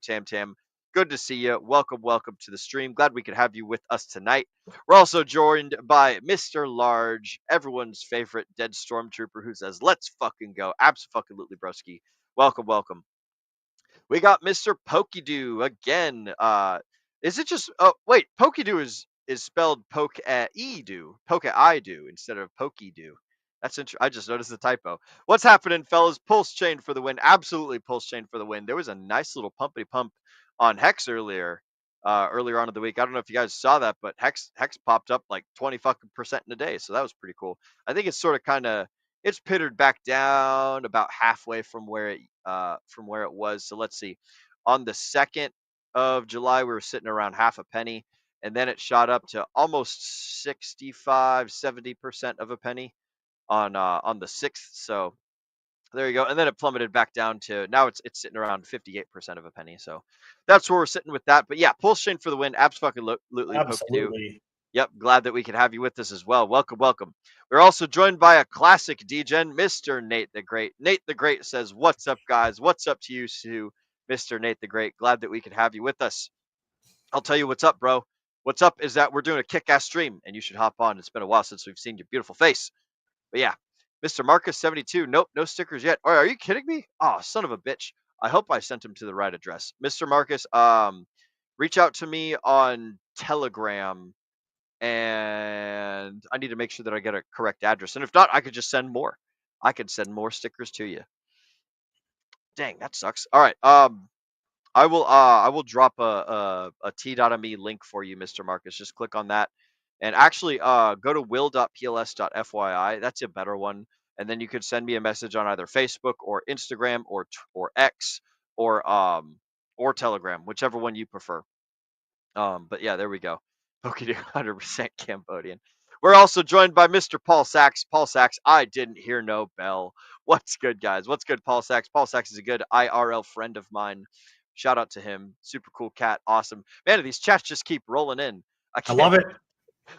Tam Tam. Good to see you. Welcome to the stream. Glad we could have you with us tonight. We're also joined by Mr. Large, everyone's favorite dead stormtrooper who says, let's fucking go. Absolutely, broski. Welcome. We got Mr. Pokidoo again. Is it just? Oh, wait. Pokidoo is spelled poke at e do, poke at I do instead of Pokidoo. That's interesting. I just noticed the typo. What's happening, fellas? Pulse chain for the win. Absolutely, pulse chain for the win. There was a nice little pumpy pump on Hex earlier on in the week. I don't know if you guys saw that, but Hex popped up like 20 fucking percent in a day, so that was pretty cool. I think it's sort of kind of it's pittered back down about halfway from where it was. So let's see. On the 2nd of July, we were sitting around half a penny, and then it shot up to almost 65-70% of a penny on the 6th. So there you go. And then it plummeted back down to now it's sitting around 58% of a penny. So that's where we're sitting with that. But yeah, pulse chain for the win. Absolutely, Pokidoo. Absolutely. Yep, glad that we could have you with us as well. Welcome. We're also joined by a classic DGen, Mr. Nate the Great. Nate the Great says, "What's up, guys? What's up to you, Sue?" Mr. Nate the Great. Glad that we could have you with us. I'll tell you what's up, bro. What's up is that we're doing a kick-ass stream, and you should hop on. It's been a while since we've seen your beautiful face. But yeah, Mr. Marcus 72. Nope, no stickers yet. Oh, are you kidding me? Oh, son of a bitch. I hope I sent him to the right address. Mr. Marcus, reach out to me on Telegram, and I need to make sure that I get a correct address. And if not, I could just send more. I could send more stickers to you. Dang, that sucks. All right. I will drop a t.me link for you, Mr. Marcus. Just click on that. And actually go to will.pls.fyi. That's a better one. And then you could send me a message on either Facebook or Instagram or X or Telegram, whichever one you prefer. But yeah, there we go. Pokidoo 100% Cambodian. We're also joined by Mr. Paul Sachs. Paul Sachs, I didn't hear no bell. What's good, guys? What's good, Paul Sachs? Paul Sachs is a good IRL friend of mine. Shout out to him. Super cool cat. Awesome. Man, these chats just keep rolling in. I love it.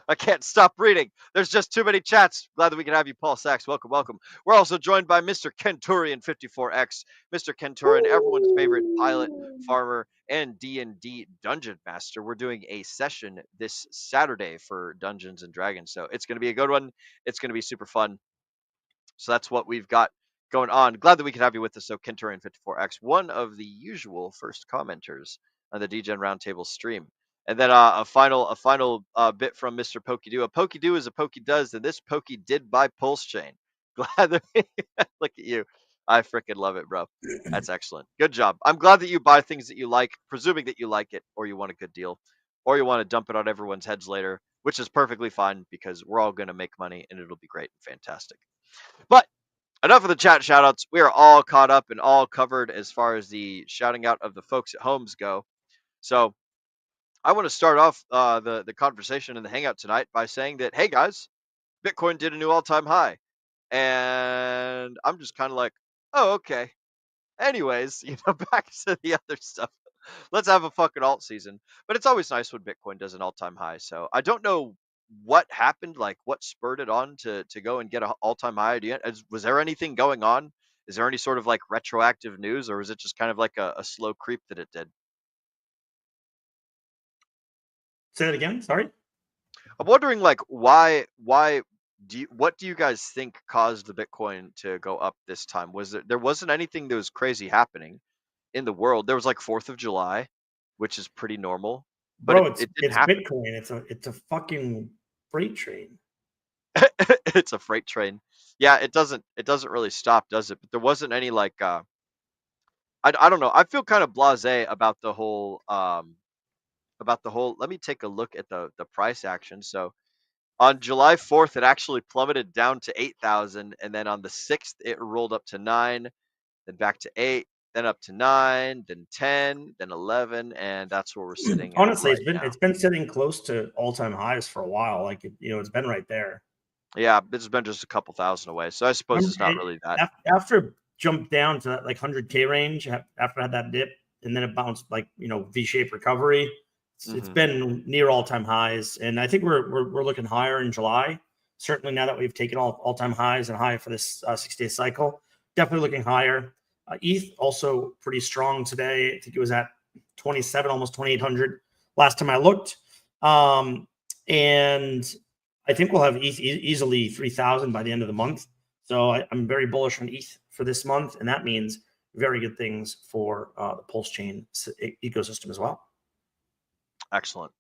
I can't stop reading. There's just too many chats. Glad that we can have you, Paul Sachs. Welcome. We're also joined by Mr. Kenturian54X. Mr. Kenturian, everyone's favorite pilot, farmer, and D&D dungeon master. We're doing a session this Saturday for Dungeons and Dragons, so it's going to be a good one. It's going to be super fun. So that's what we've got going on. Glad that we could have you with us. So Kenturian54X, one of the usual first commenters on the DGen Roundtable stream. And then a final bit from Mr. Pokidoo. A Pokidoo is a Poke does, and this Poke did buy Pulse Chain. Glad that look at you. I freaking love it, bro. That's excellent. Good job. I'm glad that you buy things that you like, presuming that you like it, or you want a good deal, or you want to dump it on everyone's heads later, which is perfectly fine because we're all going to make money and it'll be great and fantastic. But enough of the chat shoutouts. We are all caught up and all covered as far as the shouting out of the folks at homes go. So I want to start off the conversation in the hangout tonight by saying that, hey guys, Bitcoin did a new all-time high. And I'm just kind of like, oh, okay. Anyways, back to the other stuff. Let's have a fucking alt season. But it's always nice when Bitcoin does an all-time high. So I don't know what happened, like what spurred it on to go and get an all-time high. Was there anything going on? Is there any sort of like retroactive news, or was it just kind of like a slow creep that it did? Say that again. Sorry. I'm wondering, like, what do you guys think caused the Bitcoin to go up this time? There wasn't anything that was crazy happening in the world. There was like 4th of July, which is pretty normal. But bro, it didn't happen. Bitcoin. It's a fucking freight train. It's a freight train. Yeah, it doesn't really stop, does it? But there wasn't any like I don't know. I feel kind of blasé about the whole let me take a look at the price action. So on July 4th, it actually plummeted down to 8,000, and then on the 6th, it rolled up to 9, then back to 8, then up to 9, then 10, then 11, and that's where we're sitting. Honestly, it's been sitting close to all-time highs for a while. Like it's been right there. Yeah, it's been just a couple thousand away, so I suppose it's not really that. After it jumped down to that like 100K range, after it had that dip, and then it bounced like V-shaped recovery. It's been near all-time highs, and I think we're looking higher in July. Certainly now that we've taken all-time highs and high for this 6-day cycle, definitely looking higher. ETH also pretty strong today. I think it was at 27, almost 2,800 last time I looked. And I think we'll have ETH easily 3,000 by the end of the month. So I'm very bullish on ETH for this month, and that means very good things for the Pulse chain ecosystem as well. Excellent.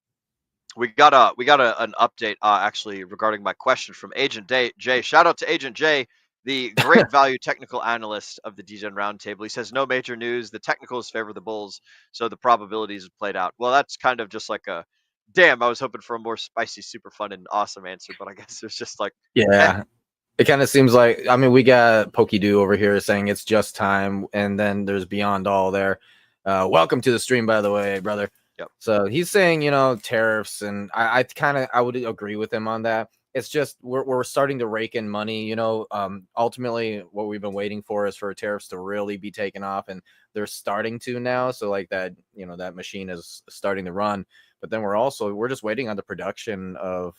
We got an update actually regarding my question from Agent Jay. Shout out to Agent Jay, the great value technical analyst of the DEGEN Roundtable. He says no major news. The technicals favor the bulls, so the probabilities have played out. Well, that's kind of just like a damn. I was hoping for a more spicy, super fun, and awesome answer, but I guess it's just like yeah. It kind of seems like, I mean, we got Pokidoo over here saying it's just time, and then there's Beyond All there. Welcome to the stream, by the way, brother. Yep. So he's saying, tariffs, and I would agree with him on that. It's just we're starting to rake in money. Ultimately, what we've been waiting for is for tariffs to really be taken off, and they're starting to now. So like that, that machine is starting to run. But then we're just waiting on the production of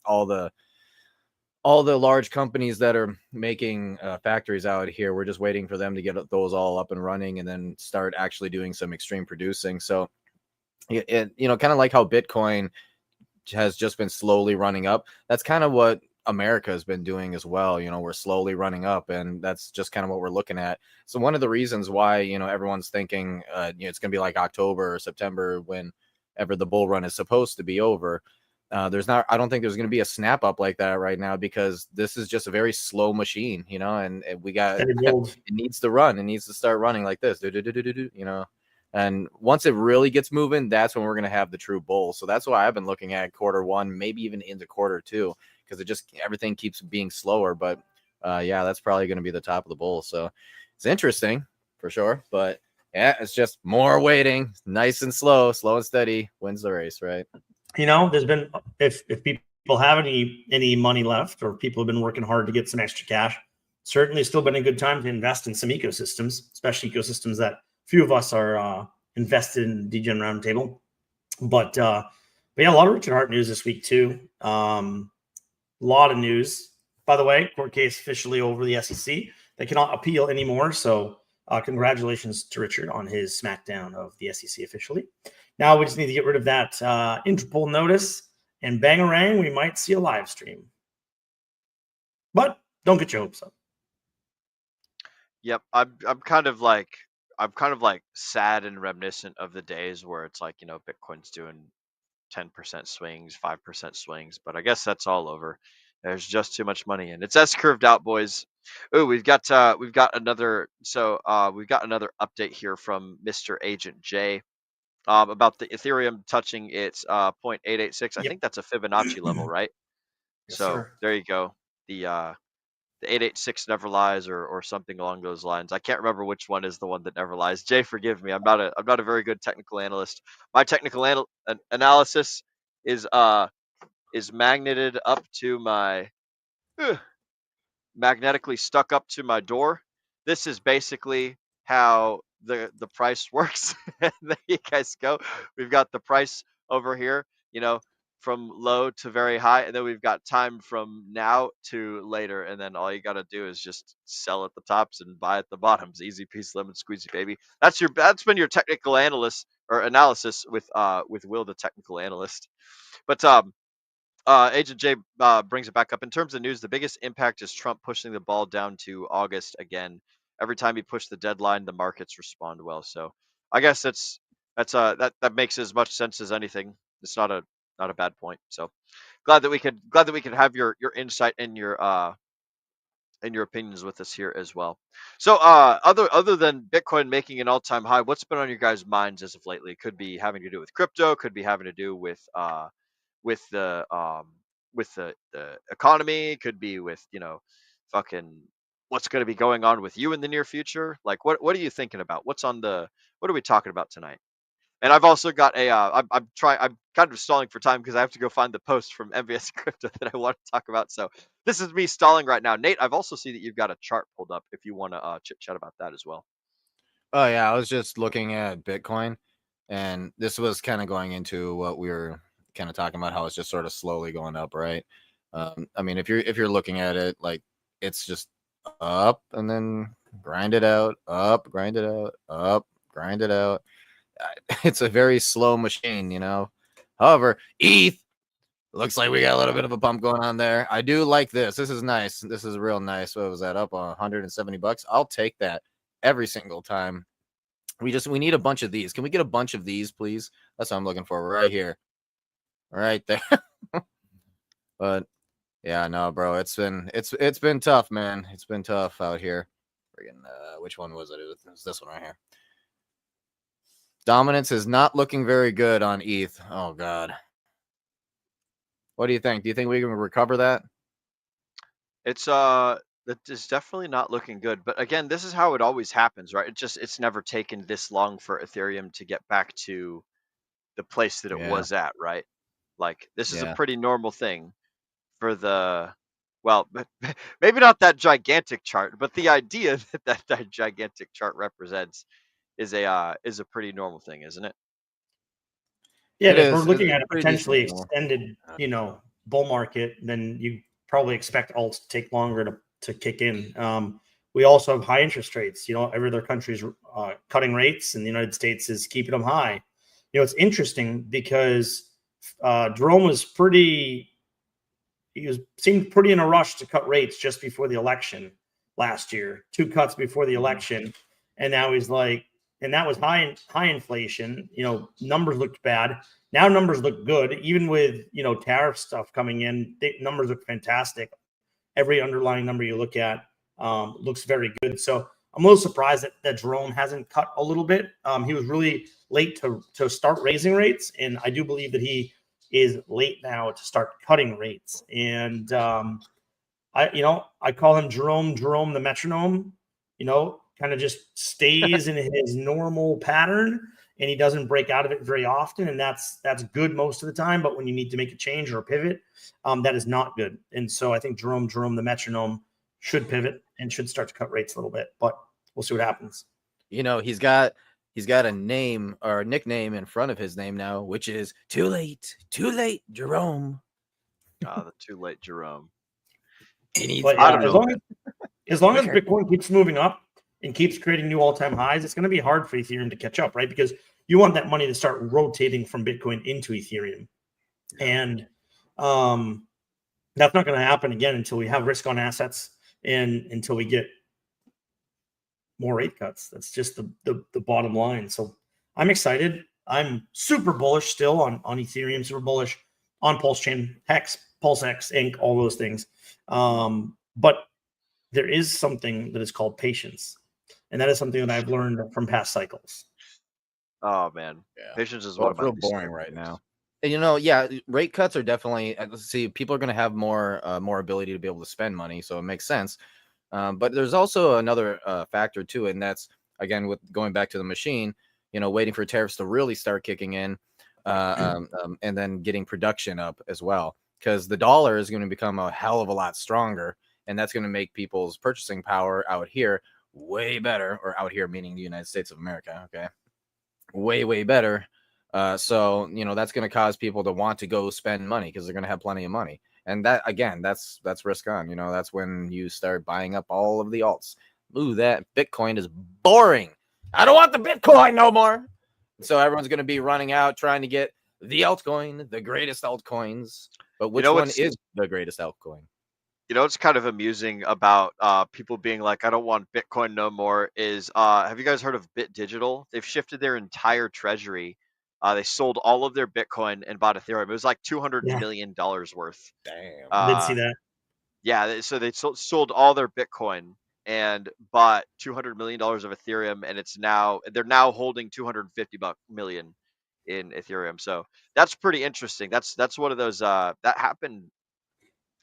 all the large companies that are making factories out here. We're just waiting for them to get those all up and running and then start actually doing some extreme producing. So it kind of like how Bitcoin has just been slowly running up. That's kind of what America has been doing as well. We're slowly running up, and that's just kind of what we're looking at. So one of the reasons why, everyone's thinking, it's going to be like October or September whenever the bull run is supposed to be over. I don't think there's going to be a snap up like that right now, because this is just a very slow machine, and we got, it needs to run. It needs to start running like this, and once it really gets moving, that's when we're going to have the true bull. So that's why I've been looking at Q1, maybe even into Q2, because everything keeps being slower. But yeah, that's probably going to be the top of the bull. So it's interesting for sure. But yeah, it's just more waiting, nice and slow and steady wins the race, right? There's been, if people have any money left, or people have been working hard to get some extra cash, certainly still been a good time to invest in some ecosystems, especially ecosystems that few of us are invested in DEGEN Roundtable. But yeah, a lot of Richard Hart news this week too. A lot of news. By the way, court case officially over the SEC. They cannot appeal anymore. So congratulations to Richard on his smackdown of the SEC officially. Now we just need to get rid of that Interpol notice, and bang-a-rang, we might see a live stream. But don't get your hopes up. Yep, I'm kind of like sad and reminiscent of the days where it's like, Bitcoin's doing 10% swings, 5% swings, but I guess that's all over. There's just too much money, and it's S-curved out, boys. Ooh, we've got another update here from Mr. Agent J. About the Ethereum touching its 0.886. I think that's a Fibonacci level, right? Yes, so sir. There you go. The 886 never lies, or something along those lines. I can't remember which one is the one that never lies. Jay, forgive me. I'm not a very good technical analyst. My technical analysis is magneted up to my magnetically stuck up to my door. This is basically how the price works. And there you guys go. We've got the price over here, from low to very high, and then we've got time from now to later, and then all you got to do is just sell at the tops and buy at the bottoms. Easy peasy lemon squeezy, baby. That's been your technical analyst or analysis with Will, the technical analyst. But Agent J brings it back up. In terms of news, the biggest impact is Trump pushing the ball down to August again. Every time he pushed the deadline, the markets respond well. So I guess that makes as much sense as anything. It's not a bad point. So glad that we could have your insight and your opinions with us here as well. So other than Bitcoin making an all-time high, what's been on your guys' minds as of lately? Could be having to do with crypto, could be having to do with the economy, could be with fucking what's going to be going on with you in the near future. Like what are you thinking about? What are we talking about tonight? And I've also got I'm kind of stalling for time because I have to go find the post from MVS Crypto that I want to talk about. So this is me stalling right now. Nate, I've also seen that you've got a chart pulled up if you want to chit chat about that as well. Oh yeah, I was just looking at Bitcoin, and this was kind of going into what we were kind of talking about, how it's just sort of slowly going up, right? I mean, if you're looking at it, like it's just up and then grind it out, up, grind it out, up, grind it out. it's a very slow machine, you know. However, ETH looks like we got a little bit of a bump going on there. I do like this. This is nice. This is real nice. What was that, up on $170? I'll take that every single time. We need a bunch of these. Can we get a bunch of these, please? That's what I'm looking for right here. Right there. But yeah, no, bro. It's been tough, man. It's been tough out here. Friggin', which one was it? It was this one right here. Dominance is not looking very good on ETH. Oh God. What do you think? Do you think we can recover that? It's that is definitely not looking good. But again, this is how it always happens, right? It's never taken this long for Ethereum to get back to the place that it Yeah. was at, right? Like this is a Yeah. pretty normal thing for the, well, maybe not that gigantic chart, but the idea that gigantic chart represents is a pretty normal thing, isn't it? Yeah, It if we're is. looking It's at a pretty potentially decent. extended, bull market, then you probably expect alts to take longer to kick in. We also have high interest rates. Every other country's cutting rates, and the United States is keeping them high. It's interesting because Jerome seemed pretty in a rush to cut rates just before the election last year. 2 cuts before the election, and now he's like, and that was high inflation. Numbers looked bad. Now numbers look good, even with tariff stuff coming in. Numbers look fantastic. Every underlying number you look at looks very good. So I'm a little surprised that Jerome hasn't cut a little bit. He was really late to start raising rates, and I do believe that he is late now to start cutting rates. And I call him Jerome the metronome. Kind of just stays in his normal pattern, and he doesn't break out of it very often, and that's good most of the time. But when you need to make a change or a pivot, that is not good. And so I think Jerome the metronome should pivot and should start to cut rates a little bit, but we'll see what happens. He's got a name or a nickname in front of his name now, which is Too Late, Jerome. The Too Late Jerome. But I don't know. As long as Bitcoin keeps moving up and keeps creating new all-time highs, it's going to be hard for Ethereum to catch up, right? Because you want that money to start rotating from Bitcoin into Ethereum. And that's not going to happen again until we have risk on assets and until we get more rate cuts. That's just the bottom line. So I'm excited. I'm super bullish still on Ethereum, super bullish on Pulse Chain, Hex, PulseX, Inc., all those things. But there is something that is called patience. And that is something that I've learned from past cycles. Oh man, patience is what real boring right now. And rate cuts are definitely, people are going to have more ability to be able to spend money, so it makes sense. But there's also another factor too, and that's again with going back to the machine. Waiting for tariffs to really start kicking in, and then getting production up as well, because the dollar is going to become a hell of a lot stronger, and that's going to make people's purchasing power out here way better, or out here meaning the United States of America, okay, way better. So that's going to cause people to want to go spend money because they're going to have plenty of money, and that again, that's risk on. That's when you start buying up all of the alts. Ooh, that Bitcoin is boring. I don't want the Bitcoin no more. So everyone's going to be running out trying to get the altcoin, the greatest altcoins. But which one is the greatest altcoin? What's kind of amusing about people being like, I don't want Bitcoin no more is, have you guys heard of Digital? They've shifted their entire treasury. They sold all of their Bitcoin and bought Ethereum. It was like $200 million worth. Damn. I did see that. Yeah, so they sold all their Bitcoin and bought $200 million of Ethereum, and they're now holding $250 million in Ethereum. So that's pretty interesting. That's one of those that happened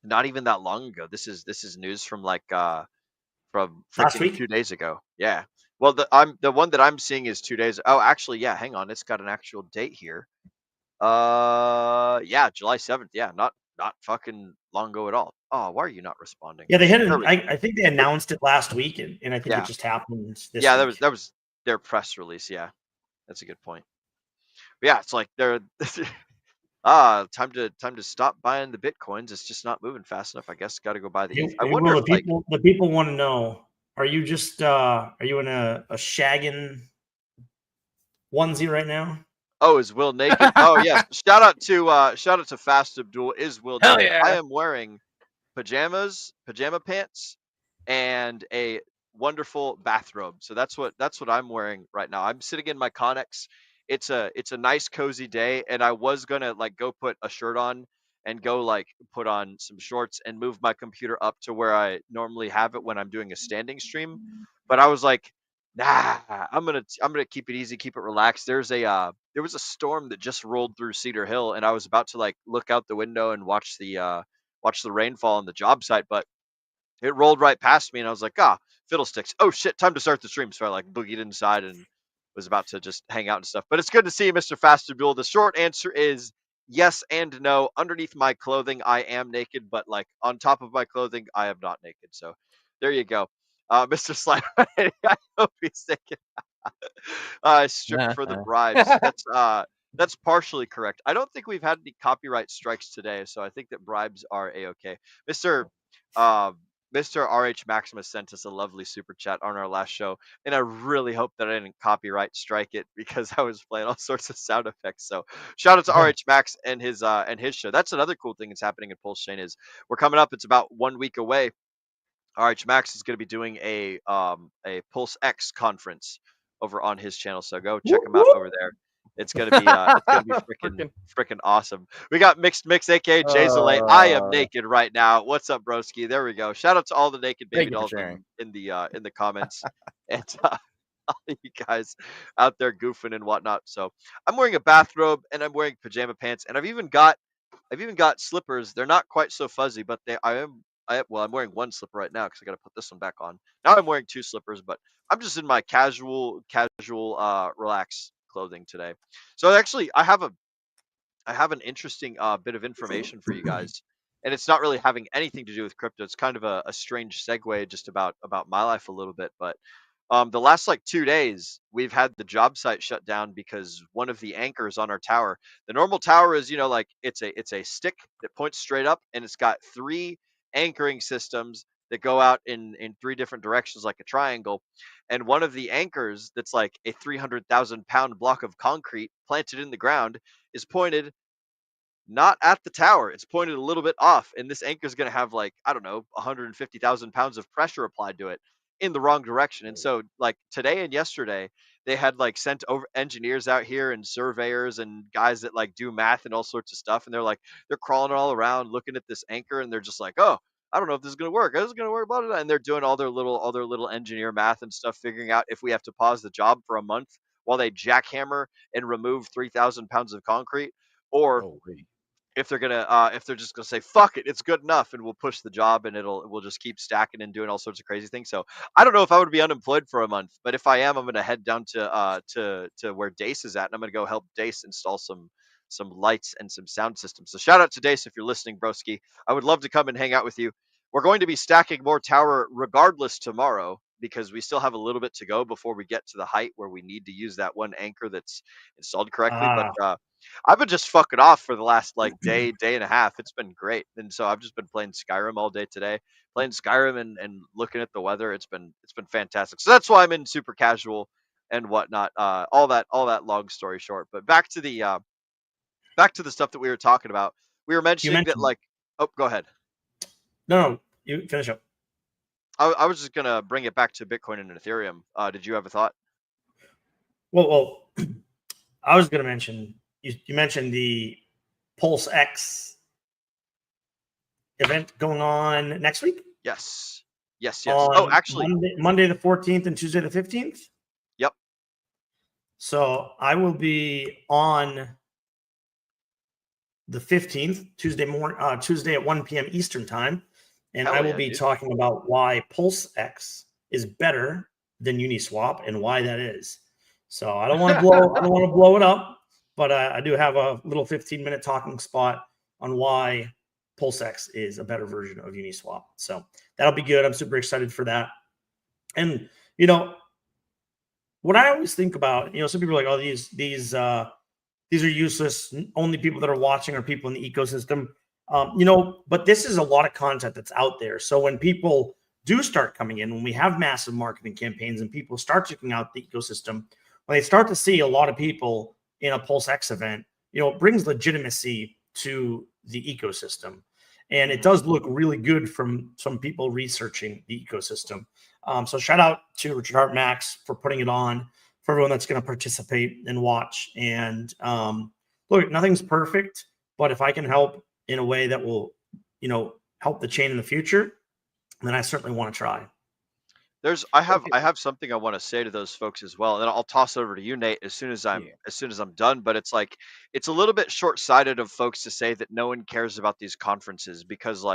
not even that long ago. This is news from from freaking 2 days ago. Yeah. Well, the one that I'm seeing is 2 days. Oh, actually, yeah. Hang on, it's got an actual date here. Yeah, July 7th. Yeah, not fucking long ago at all. Oh, why are you not responding? Yeah, they had. I think they announced it last week, and I think it just happened this week. That was their press release. Yeah, that's a good point. But yeah, it's like they're time to stop buying the Bitcoins. It's just not moving fast enough. I guess got to go buy the ETH. I wonder if the people want to know: are you just are you in a shagging onesie right now. Oh, is Will naked? Oh yes. Shout out to Fast Abdul. Is Will Hell naked? I yeah. am wearing pajama pants, and a wonderful bathrobe. So that's what I'm wearing right now. I'm sitting in my Connex. It's a nice cozy day, and I was gonna like go put a shirt on and go like put on some shorts and move my computer up to where I normally have it when I'm doing a standing stream. But I was like, nah, I'm gonna keep it easy, keep it relaxed. There was a storm that just rolled through Cedar Hill, and I was about to like look out the window and watch the rainfall on the job site, but it rolled right past me, and I was like, fiddlesticks. Oh shit, time to start the stream. So I like boogied inside and was about to just hang out and stuff. But it's good to see you, Mr. Fast Abdul. The short answer is yes and no. Underneath my clothing, I am naked, but like on top of my clothing, I am not naked. So there you go. Mr. Slider, I hope he's naked. Stripped for the bribes. That's partially correct. I don't think we've had any copyright strikes today, so I think that bribes are a-okay. Mr. Uh, Mr. RH Maximus sent us a lovely super chat on our last show, and I really hope that I didn't copyright strike it because I was playing all sorts of sound effects. So shout out to RH Max and his show. That's another cool thing that's happening in Pulse Chain is we're coming up. It's about 1 week away. RH Max is going to be doing a Pulse X conference over on his channel, so go check him out over there. It's gonna be freaking awesome. We got Mixed Mix, aka Jay Zalay. I am naked right now. What's up, broski? There we go. Shout out to all the naked baby dolls in the comments, and all you guys out there goofing and whatnot. So I'm wearing a bathrobe and I'm wearing pajama pants, and I've even got slippers. They're not quite so fuzzy, but I'm wearing one slipper right now because I got to put this one back on. Now I'm wearing two slippers, but I'm just in my casual, relaxed clothing today. So actually, I have an interesting bit of information for you guys, and it's not really having anything to do with crypto. It's kind of a strange segue just about my life a little bit, but the last like 2 days, we've had the job site shut down because one of the anchors on our tower. The normal tower is, like it's a stick that points straight up, and it's got three anchoring systems that go out in three different directions like a triangle. And one of the anchors, that's like a 300,000-pound block of concrete planted in the ground, is pointed not at the tower. It's pointed a little bit off, and this anchor is going to have like, I don't know, 150,000 pounds of pressure applied to it in the wrong direction. And so like today and yesterday, they had like sent over engineers out here and surveyors and guys that like do math and all sorts of stuff, and they're crawling all around looking at this anchor, and they're just like, oh, I don't know if this is going to work. This is going to work, blah, blah, blah. And they're doing all their little engineer math and stuff, figuring out if we have to pause the job for a month while they jackhammer and remove 3,000 pounds of concrete, or if they're just gonna say fuck it, it's good enough, and we'll push the job, and we'll just keep stacking and doing all sorts of crazy things. So I don't know if I would be unemployed for a month, but if I am, I'm gonna head down to where Dace is at, and I'm gonna go help Dace install some lights and some sound systems. So shout out to Dace if you're listening, broski. I would love to come and hang out with you. We're going to be stacking more tower regardless tomorrow because we still have a little bit to go before we get to the height where we need to use that one anchor that's installed correctly. But I've been just fucking off for the last like day and a half. It's been great, and so I've just been playing Skyrim all day today, playing Skyrim and looking at the weather. It's been fantastic. So that's why I'm in super casual and whatnot. All that long story short. But back to the stuff that we were talking about. We were mentioning that like, oh, go ahead. No, you finish up. I was just gonna bring it back to Bitcoin and Ethereum. Did you have a thought? Well, I was gonna mention. You mentioned the Pulse X event going on next week? Yes. Oh, actually, Monday the 14th and Tuesday the 15th? Yep. So I will be on the 15th, Tuesday at 1 p.m. Eastern time, and I will be talking about why Pulse X is better than Uniswap and why that is. So I don't want to blow it up. But I do have a little 15-minute talking spot on why PulseX is a better version of Uniswap. So that'll be good. I'm super excited for that. And, what I always think about, some people are like, oh, these are useless. Only people that are watching are people in the ecosystem. But this is a lot of content that's out there. So when people do start coming in, when we have massive marketing campaigns and people start checking out the ecosystem, when they start to see a lot of people in a PulseX event, it brings legitimacy to the ecosystem. And it does look really good from some people researching the ecosystem. So shout out to Richard Max for putting it on, for everyone that's going to participate and watch. And look, nothing's perfect, but if I can help in a way that will, help the chain in the future, then I certainly want to try. I have something I want to say to those folks as well, and then I'll toss it over to you, Nate, as soon as I'm done. But it's like it's a little bit short sighted of folks to say that no one cares about these conferences because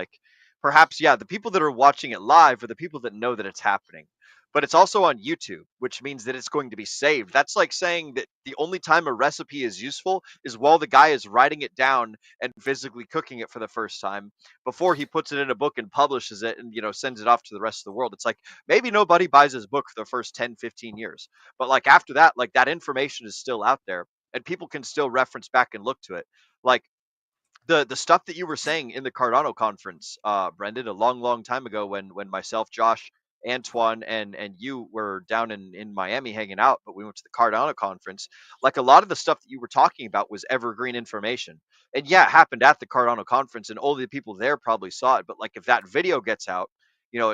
perhaps the people that are watching it live are the people that know that it's happening. But it's also on YouTube, which means that it's going to be saved. That's like saying that the only time a recipe is useful is while the guy is writing it down and physically cooking it for the first time before he puts it in a book and publishes it and sends it off to the rest of the world. It's like maybe nobody buys his book for the first 10, 15 years. But after that, that information is still out there and people can still reference back and look to it. Like the stuff that you were saying in the Cardano conference, Brendan, a long time ago when myself, Josh, Antoine, and you were down in Miami hanging out, but we went to the Cardano conference. Like a lot of the stuff that you were talking about was evergreen information. And it happened at the Cardano conference and all the people there probably saw it. But if that video gets out,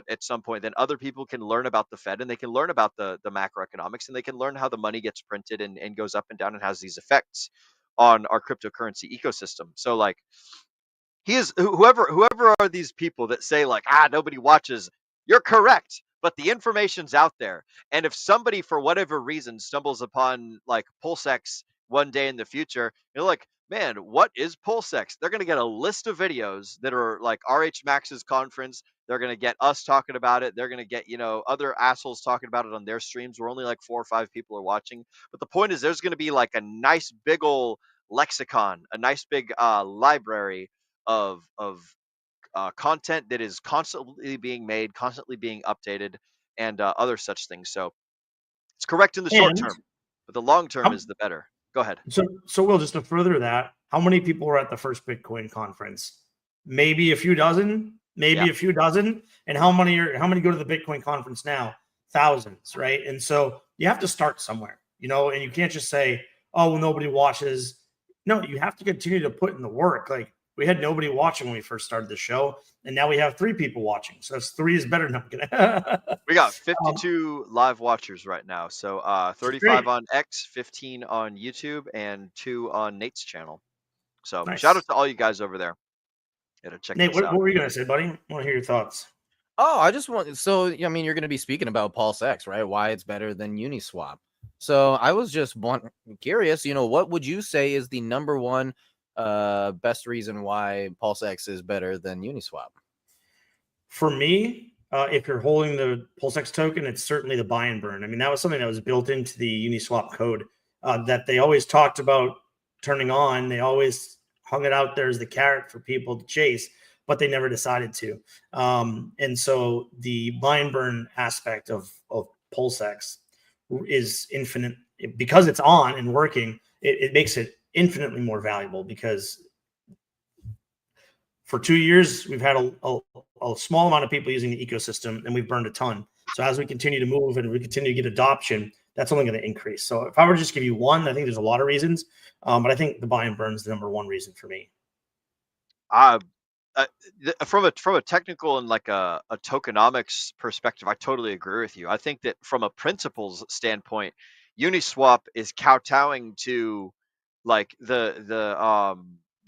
at some point, then other people can learn about the Fed and they can learn about the macroeconomics and they can learn how the money gets printed and goes up and down and has these effects on our cryptocurrency ecosystem. So he is whoever are these people that say nobody watches, you're correct, but the information's out there. And if somebody for whatever reason stumbles upon PulseX one day in the future, you're like, man, what is PulseX? They're going to get a list of videos that are like RH Max's conference. They're going to get us talking about it. They're going to get other assholes talking about it on their streams where only 4 or 5 people are watching. But the point is there's going to be a nice big old lexicon, a nice big library of content that is constantly being made, constantly being updated, and other such things. So it's correct in the short And term, but the long term is the better. Go ahead. So Will, just to further that, how many people were at the first Bitcoin conference? Maybe a few dozen, a few dozen. And how many go to the Bitcoin conference now? Thousands, right? And so you have to start somewhere, and you can't just say, oh, well, nobody watches. No, you have to continue to put in the work. We had nobody watching when we first started the show, and now we have 3 people watching. So that's 3 is better than we got 52 live watchers right now. So 35 on X, 15 on YouTube, and 2 on Nate's channel. So shout out to all you guys over there. Check Nate, this out. What were you gonna say, buddy? I want to hear your thoughts. Oh, I just want you're going to be speaking about PulseX, right? Why it's better than Uniswap. So I was just curious, what would you say is the number one best reason why PulseX is better than Uniswap? For me, if you're holding the PulseX token, it's certainly the buy and burn. I mean, that was something that was built into the Uniswap code that they always talked about turning on. They always hung it out there as the carrot for people to chase, but they never decided to. And so the buy and burn aspect of PulseX is infinite because it's on and working. It makes it infinitely more valuable because for 2 years, we've had a small amount of people using the ecosystem and we've burned a ton. So as we continue to move and we continue to get adoption, that's only going to increase. So if I were to just give you one, I think there's a lot of reasons, but I think the buy and burn is the number one reason for me. From a technical and a tokenomics perspective, I totally agree with you. I think that from a principles standpoint, Uniswap is kowtowing to the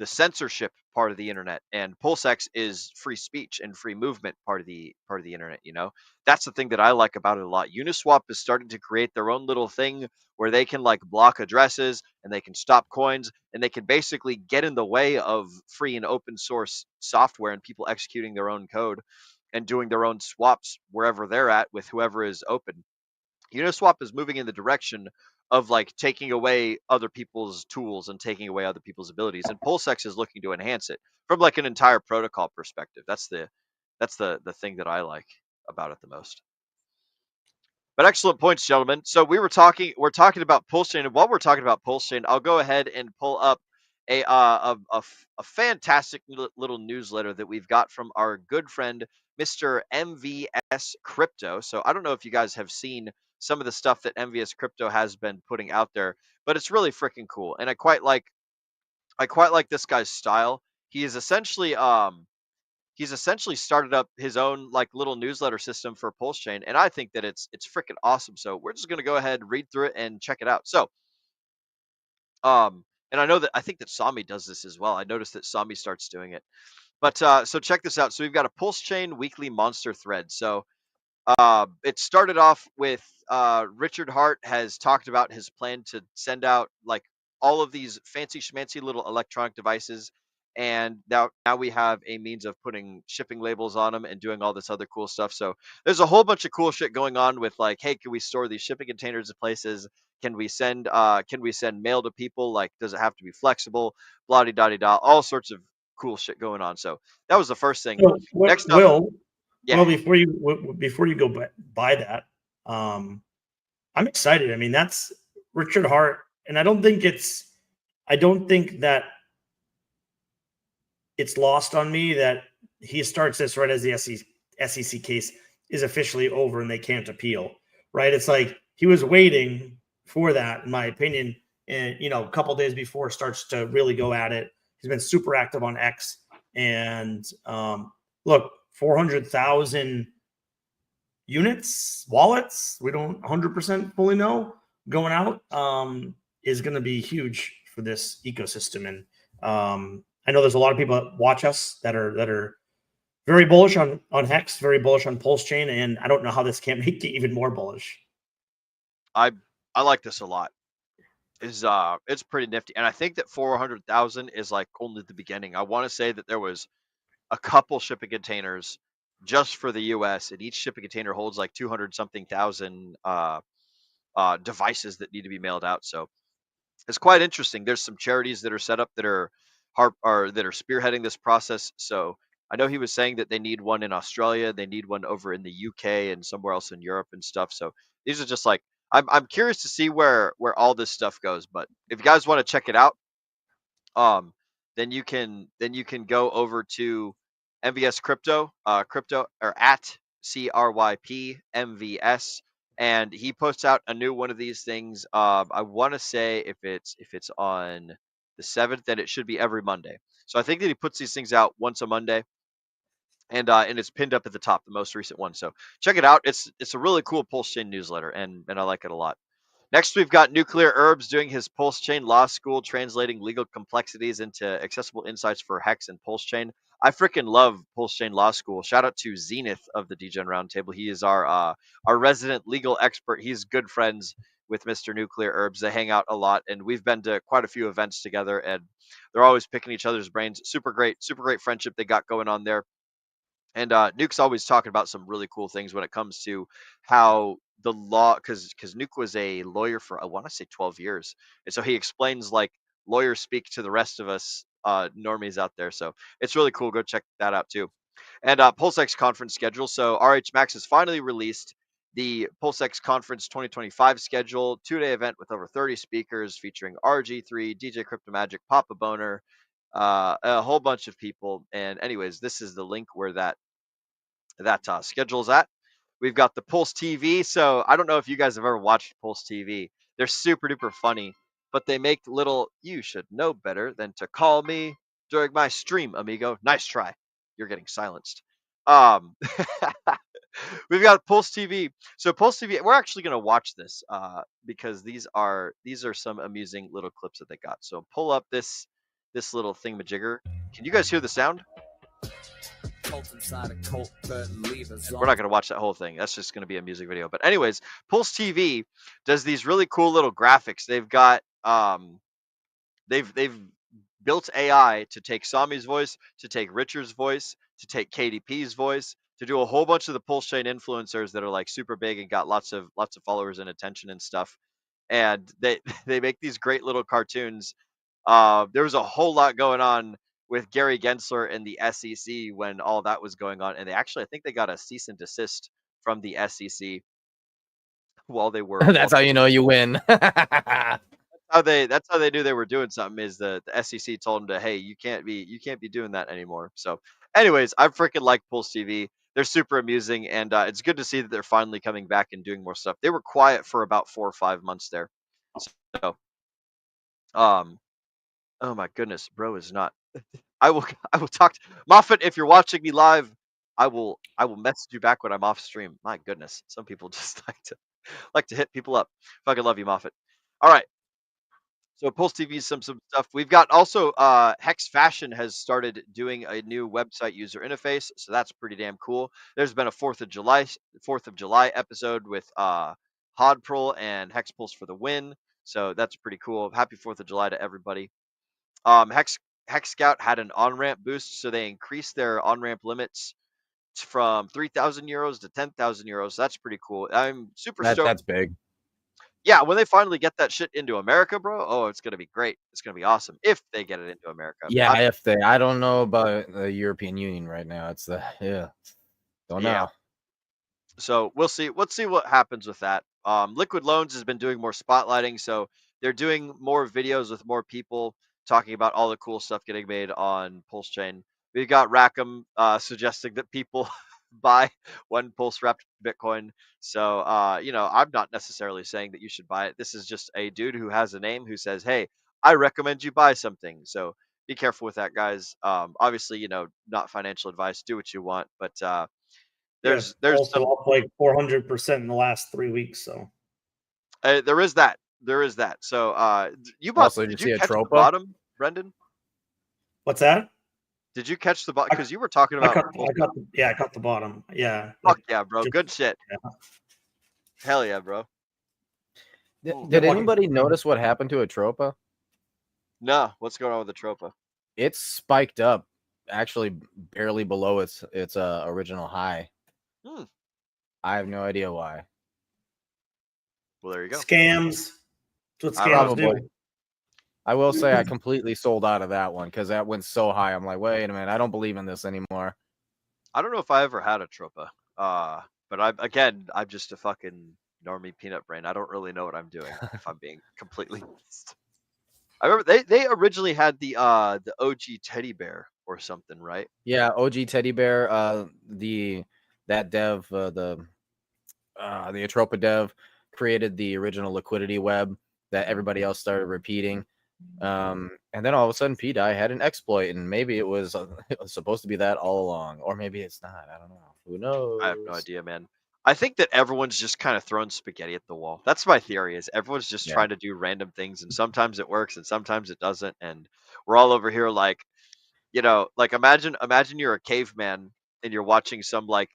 censorship part of the internet, and PulseX is free speech and free movement part of the internet. That's the thing that I like about it a lot. Uniswap is starting to create their own little thing where they can block addresses and they can stop coins and they can basically get in the way of free and open source software and people executing their own code and doing their own swaps wherever they're at with whoever is open. Uniswap is moving in the direction of taking away other people's tools and taking away other people's abilities, and PulseX is looking to enhance it from an entire protocol perspective. That's the thing that I like about it the most. But excellent points, gentlemen. So we're talking about PulseChain, and while we're talking about PulseChain, I'll go ahead and pull up a fantastic little newsletter that we've got from our good friend Mr. MVS Crypto. So I don't know if you guys have seen some of the stuff that MVS Crypto has been putting out there, but it's really freaking cool, and I quite like this guy's style. He is essentially he's essentially started up his own like little newsletter system for Pulse Chain, and I think that it's freaking awesome. So we're just gonna go ahead, read through it, and check it out. So and I think that Sami does this as well. I noticed that Sami starts doing it. But so check this out. So we've got a Pulse Chain weekly monster thread. So it started off with Richard Hart has talked about his plan to send out like all of these fancy schmancy little electronic devices, and now we have a means of putting shipping labels on them and doing all this other cool stuff. So there's a whole bunch of cool shit going on with like, hey, can we store these shipping containers in places? Can we send mail to people? Like, does it have to be flexible? Blah de da da. All sorts of cool shit going on. So that was the first thing. So, Next up, yeah. Well, before you go by that, I'm excited. I mean, that's Richard Hart, and I don't think that it's lost on me that he starts this right as the SEC case is officially over and they can't appeal. Right? It's like he was waiting for that, in my opinion, and a couple days before starts to really go at it. He's been super active on X, and look. 400,000 units, wallets, we don't 100% fully know, going out is going to be huge for this ecosystem. And I know there's a lot of people that watch us that are very bullish on Hex, very bullish on Pulse Chain, and I don't know how this can't make it even more bullish. I like this a lot. It's pretty nifty, and I think that 400,000 is like only the beginning. I want to say that there was a couple shipping containers just for the US, and each shipping container holds like 200 something thousand devices that need to be mailed out. So it's quite interesting. There's some charities that are set up that are spearheading this process. So I know he was saying that they need one in Australia, they need one over in the UK and somewhere else in Europe and stuff. So these are just like I'm curious to see where all this stuff goes. But if you guys want to check it out, then you can go over to MVS Crypto, crypto or at CRYP MVS, and he posts out a new one of these things. I want to say if it's on the 7th, then it should be every Monday. So I think that he puts these things out once a Monday, and it's pinned up at the top, the most recent one. So check it out. It's a really cool Pulse Chain newsletter, and I like it a lot. Next, we've got Nuclear Herbs doing his Pulse Chain Law School, translating legal complexities into accessible insights for Hex and Pulse Chain. I freaking love Pulse Chain Law School. Shout out to Zenith of the DEGEN Roundtable. He is our resident legal expert. He's good friends with Mr. Nuclear Herbs. They hang out a lot, and we've been to quite a few events together, and they're always picking each other's brains. Super great friendship they got going on there. And Nuke's always talking about some really cool things when it comes to how the law, because Nuke was a lawyer for I want to say 12 years, and so he explains like lawyers speak to the rest of us normies out there. So it's really cool. Go check that out too. And PulseX conference schedule. So RH Max has finally released the PulseX conference 2025 schedule, 2-day event with over 30 speakers featuring RG3, DJ Crypto Magic, Papa Boner, a whole bunch of people. And anyways, this is the link where that schedule is at. We've got the Pulse TV. So I don't know if you guys have ever watched Pulse TV. They're super duper funny, but they make little. You should know better than to call me during my stream, amigo. Nice try. You're getting silenced. We've got Pulse TV. So Pulse TV, we're actually going to watch this because these are some amusing little clips that they got. So pull up this little thingamajigger. Can you guys hear the sound? We're not going to watch that whole thing. That's just going to be a music video. But anyways, Pulse TV does these really cool little graphics. They've got they've built AI to take Sami's voice, to take Richard's voice, to take KDP's voice, to do a whole bunch of the Pulse Chain influencers that are like super big and got lots of followers and attention and stuff. And they make these great little cartoons. There was a whole lot going on with Gary Gensler and the SEC when all that was going on, and I think they got a cease and desist from the SEC while they were. That's how you know you win. That's how they knew they were doing something. Is the SEC told them to, hey, you can't be doing that anymore. So, anyways, I freaking like Pulse TV. they're super amusing, and it's good to see that they're finally coming back and doing more stuff. They were quiet for about 4 or 5 months there, so um, oh my goodness, bro is not. I will I will talk to Moffat if you're watching me live. I will message you back when I'm off stream. My goodness, some people just like to hit people up. Fucking love you, Moffat. All right. So Pulse TV is some stuff. We've got also Hex Fashion has started doing a new website user interface, so that's pretty damn cool. There's been a Fourth of July episode with Hodprol and Hex Pulse for the win, so that's pretty cool. Happy 4th of July to everybody. Hex Scout had an on ramp boost, so they increased their on ramp limits from 3,000 euros to 10,000 euros. That's pretty cool. I'm super stoked. That's big. Yeah, when they finally get that shit into America, bro, oh, it's gonna be great. It's gonna be awesome if they get it into America. Yeah, I don't know about the European Union right now. It's the don't Yeah. know. So we'll see. Let's see what happens with that. Liquid Loans has been doing more spotlighting, so they're doing more videos with more people talking about all the cool stuff getting made on Pulse Chain. We've got Rackham suggesting that people buy one Pulse wrapped Bitcoin. So I'm not necessarily saying that you should buy it. This is just a dude who has a name who says, "Hey, I recommend you buy something." So be careful with that, guys. Obviously, not financial advice. Do what you want, but there's also some up like 400% in the last 3 weeks. So there is that. There is that. So Also, did did you you see a catch the Tropa? bottom, Brendan? what's that? Did you catch the bottom? Because you were talking I about cut I cut the bottom. Yeah. fuck yeah, bro. just- Good shit. yeah. Hell yeah, bro. Did anybody notice what happened to a Tropa? No, what's going on with the Tropa? It's spiked up, actually barely below its original high. Hmm. I have no idea why. Well, there you go. Scams. That's what I scams don't do. Probably. I will say I completely sold out of that one because that went so high. I'm like, wait a minute, I don't believe in this anymore. I don't know if I ever had a Tropa. But I'm just a fucking normie peanut brain. I don't really know what I'm doing if I'm being completely honest. I remember they originally had the OG teddy bear or something, right? Yeah, OG Teddy Bear, that dev, the Atropa dev created the original liquidity web that everybody else started repeating. And then all of a sudden, PDI had an exploit, and maybe it was supposed to be that all along, or maybe it's not. I don't know. Who knows? I have no idea, man. I think that everyone's just kind of throwing spaghetti at the wall. That's my theory. Is everyone's just Yeah. trying to do random things, and sometimes it works, and sometimes it doesn't, and we're all over here like, like imagine you're a caveman and you're watching some like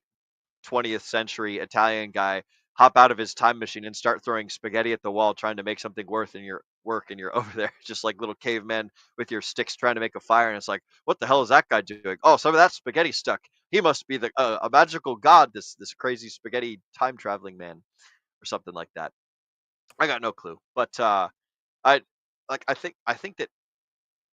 20th century Italian guy hop out of his time machine and start throwing spaghetti at the wall trying to make something worth in your work, and you're over there just like little cavemen with your sticks trying to make a fire, and it's like, what the hell is that guy doing? Oh, some of that spaghetti stuck. He must be a magical god, this crazy spaghetti time traveling man or something like that. I got no clue, but I I think that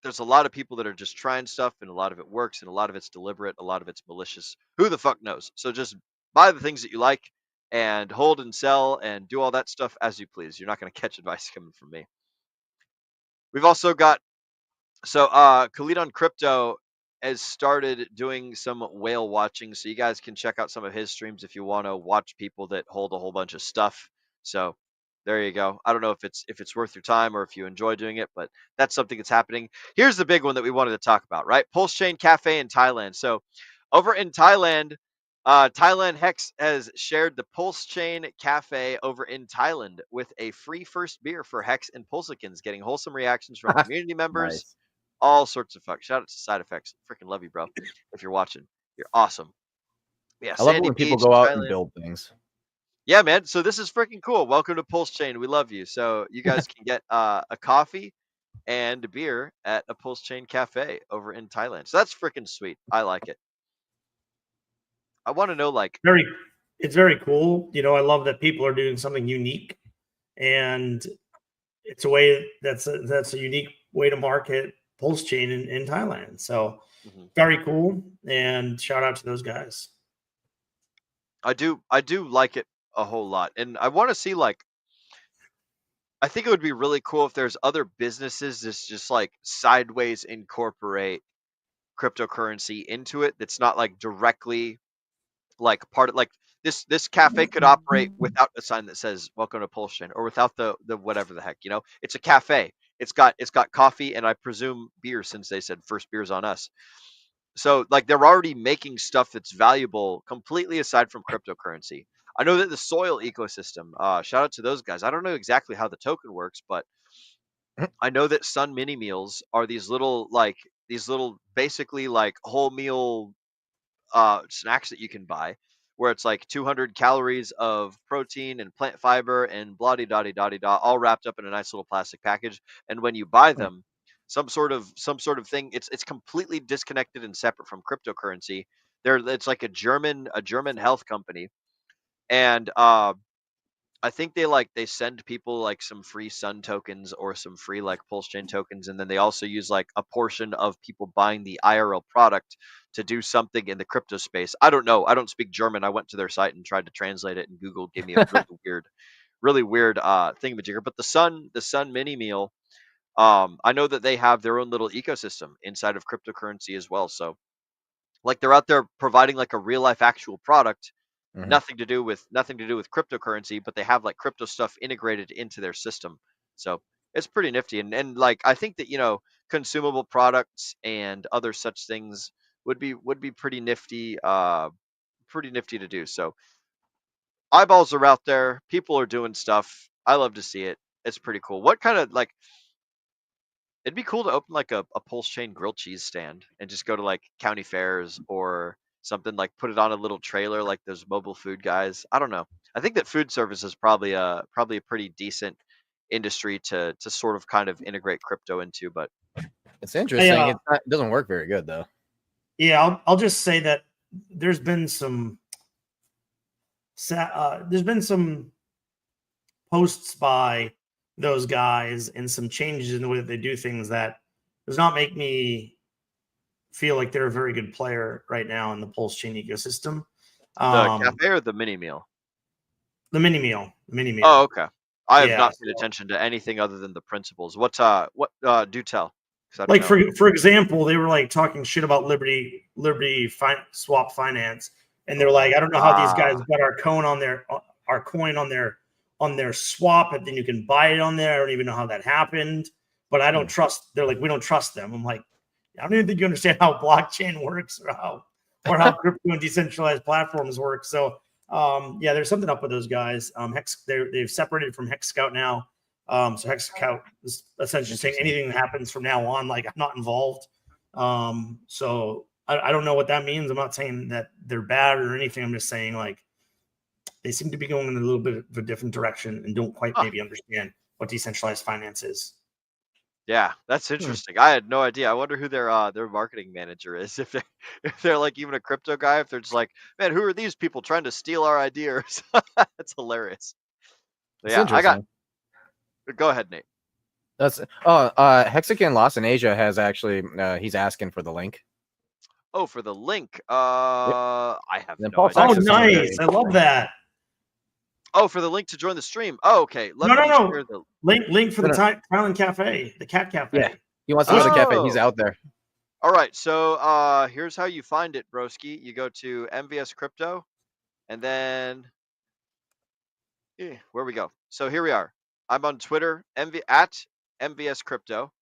there's a lot of people that are just trying stuff, and a lot of it works, and a lot of it's deliberate, a lot of it's malicious. Who the fuck knows? So just buy the things that you like and hold and sell and do all that stuff as you please. You're not going to catch advice coming from me. We've also got Khalid on Crypto has started doing some whale watching, so you guys can check out some of his streams if you want to watch people that hold a whale bunch of stuff. So there you go. I don't know if it's worth your time or if you enjoy doing it, but that's something that's happening. Here's the big one that we wanted to talk about, right? Pulse Chain Cafe in Thailand. So over in Thailand, Thailand Hex has shared the Pulse Chain Cafe over in Thailand with a free first beer for Hex and Pulsicans, getting wholesome reactions from community members. Nice. All sorts of fuck. Shout out to Side Effects. Freaking love you, bro. If you're watching, you're awesome. Yeah, I love it Sandy when people Beach, go out and Thailand. build things. Yeah, man. So this is freaking cool. Welcome to Pulse Chain. We love you. So you guys can get a coffee and a beer at a Pulse Chain Cafe over in Thailand. So that's freaking sweet. I like it. I want to know, like, It's very cool. I love that people are doing something unique, and it's a way that's a unique way to market Pulse Chain in Thailand. So very cool, and shout out to those guys. I do like it a whole lot, and I want to see, like, I think it would be really cool if there's other businesses that just like sideways incorporate cryptocurrency into it. That's not like directly like part of like this cafe could operate without a sign that says "Welcome to Pulse Chain" or without the whatever the heck. It's a cafe. It's got coffee and I presume beer, since they said first beers on us. So like they're already making stuff that's valuable completely aside from cryptocurrency. I know that the soil ecosystem, shout out to those guys. I don't know exactly how the token works, but I know that Sun Mini Meals are these little basically like whole meal snacks that you can buy, where it's like 200 calories of protein and plant fiber and blah de da da da all wrapped up in a nice little plastic package. And when you buy them, some sort of thing, it's completely disconnected and separate from cryptocurrency. It's like a German health company, and I think they send people like some free Sun tokens or some free like Pulse Chain tokens, and then they also use like a portion of people buying the IRL product to do something in the crypto space. I don't know. I don't speak German. I went to their site and tried to translate it, and Google gave me a really weird thingamajigger. But the Sun mini meal, I know that they have their own little ecosystem inside of cryptocurrency as well. So like they're out there providing like a real life actual product, Mhm. nothing to do with cryptocurrency, but they have like crypto stuff integrated into their system. So it's pretty nifty, and like I think that consumable products and other such things would be pretty nifty to do. So eyeballs are out there, people are doing stuff. I love to see it. It's pretty cool. What kind of like It'd be cool to open like a Pulse Chain grilled cheese stand and just go to like county fairs or something, like put it on a little trailer like those mobile food guys. I don't know. I think that food service is probably a pretty decent industry to sort of kind of integrate crypto into, but It's interesting. It doesn't work very good though. Yeah, I'll just say that there's been some posts by those guys and some changes in the way that they do things that does not make me feel like they're a very good player right now in the Pulse Chain ecosystem. the cafe or the mini meal? The mini meal. Oh, okay. I have Yeah, not paid attention to anything other than the principles. What do tell? 'Cause I don't like know. for example, they were like talking shit about Liberty swap finance, and they're like, I don't know how these guys got our coin on their swap, and then you can buy it on there. I don't even know how that happened, but I don't trust. They're like, we don't trust them. I'm like, I don't even think you understand how blockchain works or how crypto and decentralized platforms work. So yeah, there's something up with those guys. They've separated from Hex Scout now. So Hex Scout is essentially saying anything that happens from now on, like I'm not involved. So I don't know what that means. I'm not saying that they're bad or anything. I'm just saying like they seem to be going in a little bit of a different direction and don't quite maybe understand what decentralized finance is. Yeah, that's interesting. I had no idea. I wonder who their marketing manager is. If they're like even a crypto guy, if they're just like, man, who are these people trying to steal our ideas? That's hilarious. But It's yeah, interesting. go ahead, Nate. That's Hexagon Lost in Asia has actually he's asking for the link. Oh, for the link. Yep. I have Then no Paul idea. Oh, Sachs is something very nice! I love that. Oh, for the link to join the stream. Oh, okay. Let me No. share the Link for No, the Thailand Cafe, the Cat Cafe. Yeah, he wants to go to the cafe. He's Oh. out there. All right. So here's how you find it, broski. You go to MVS Crypto, and then where we go. So here we are. I'm on Twitter, at MVS Crypto.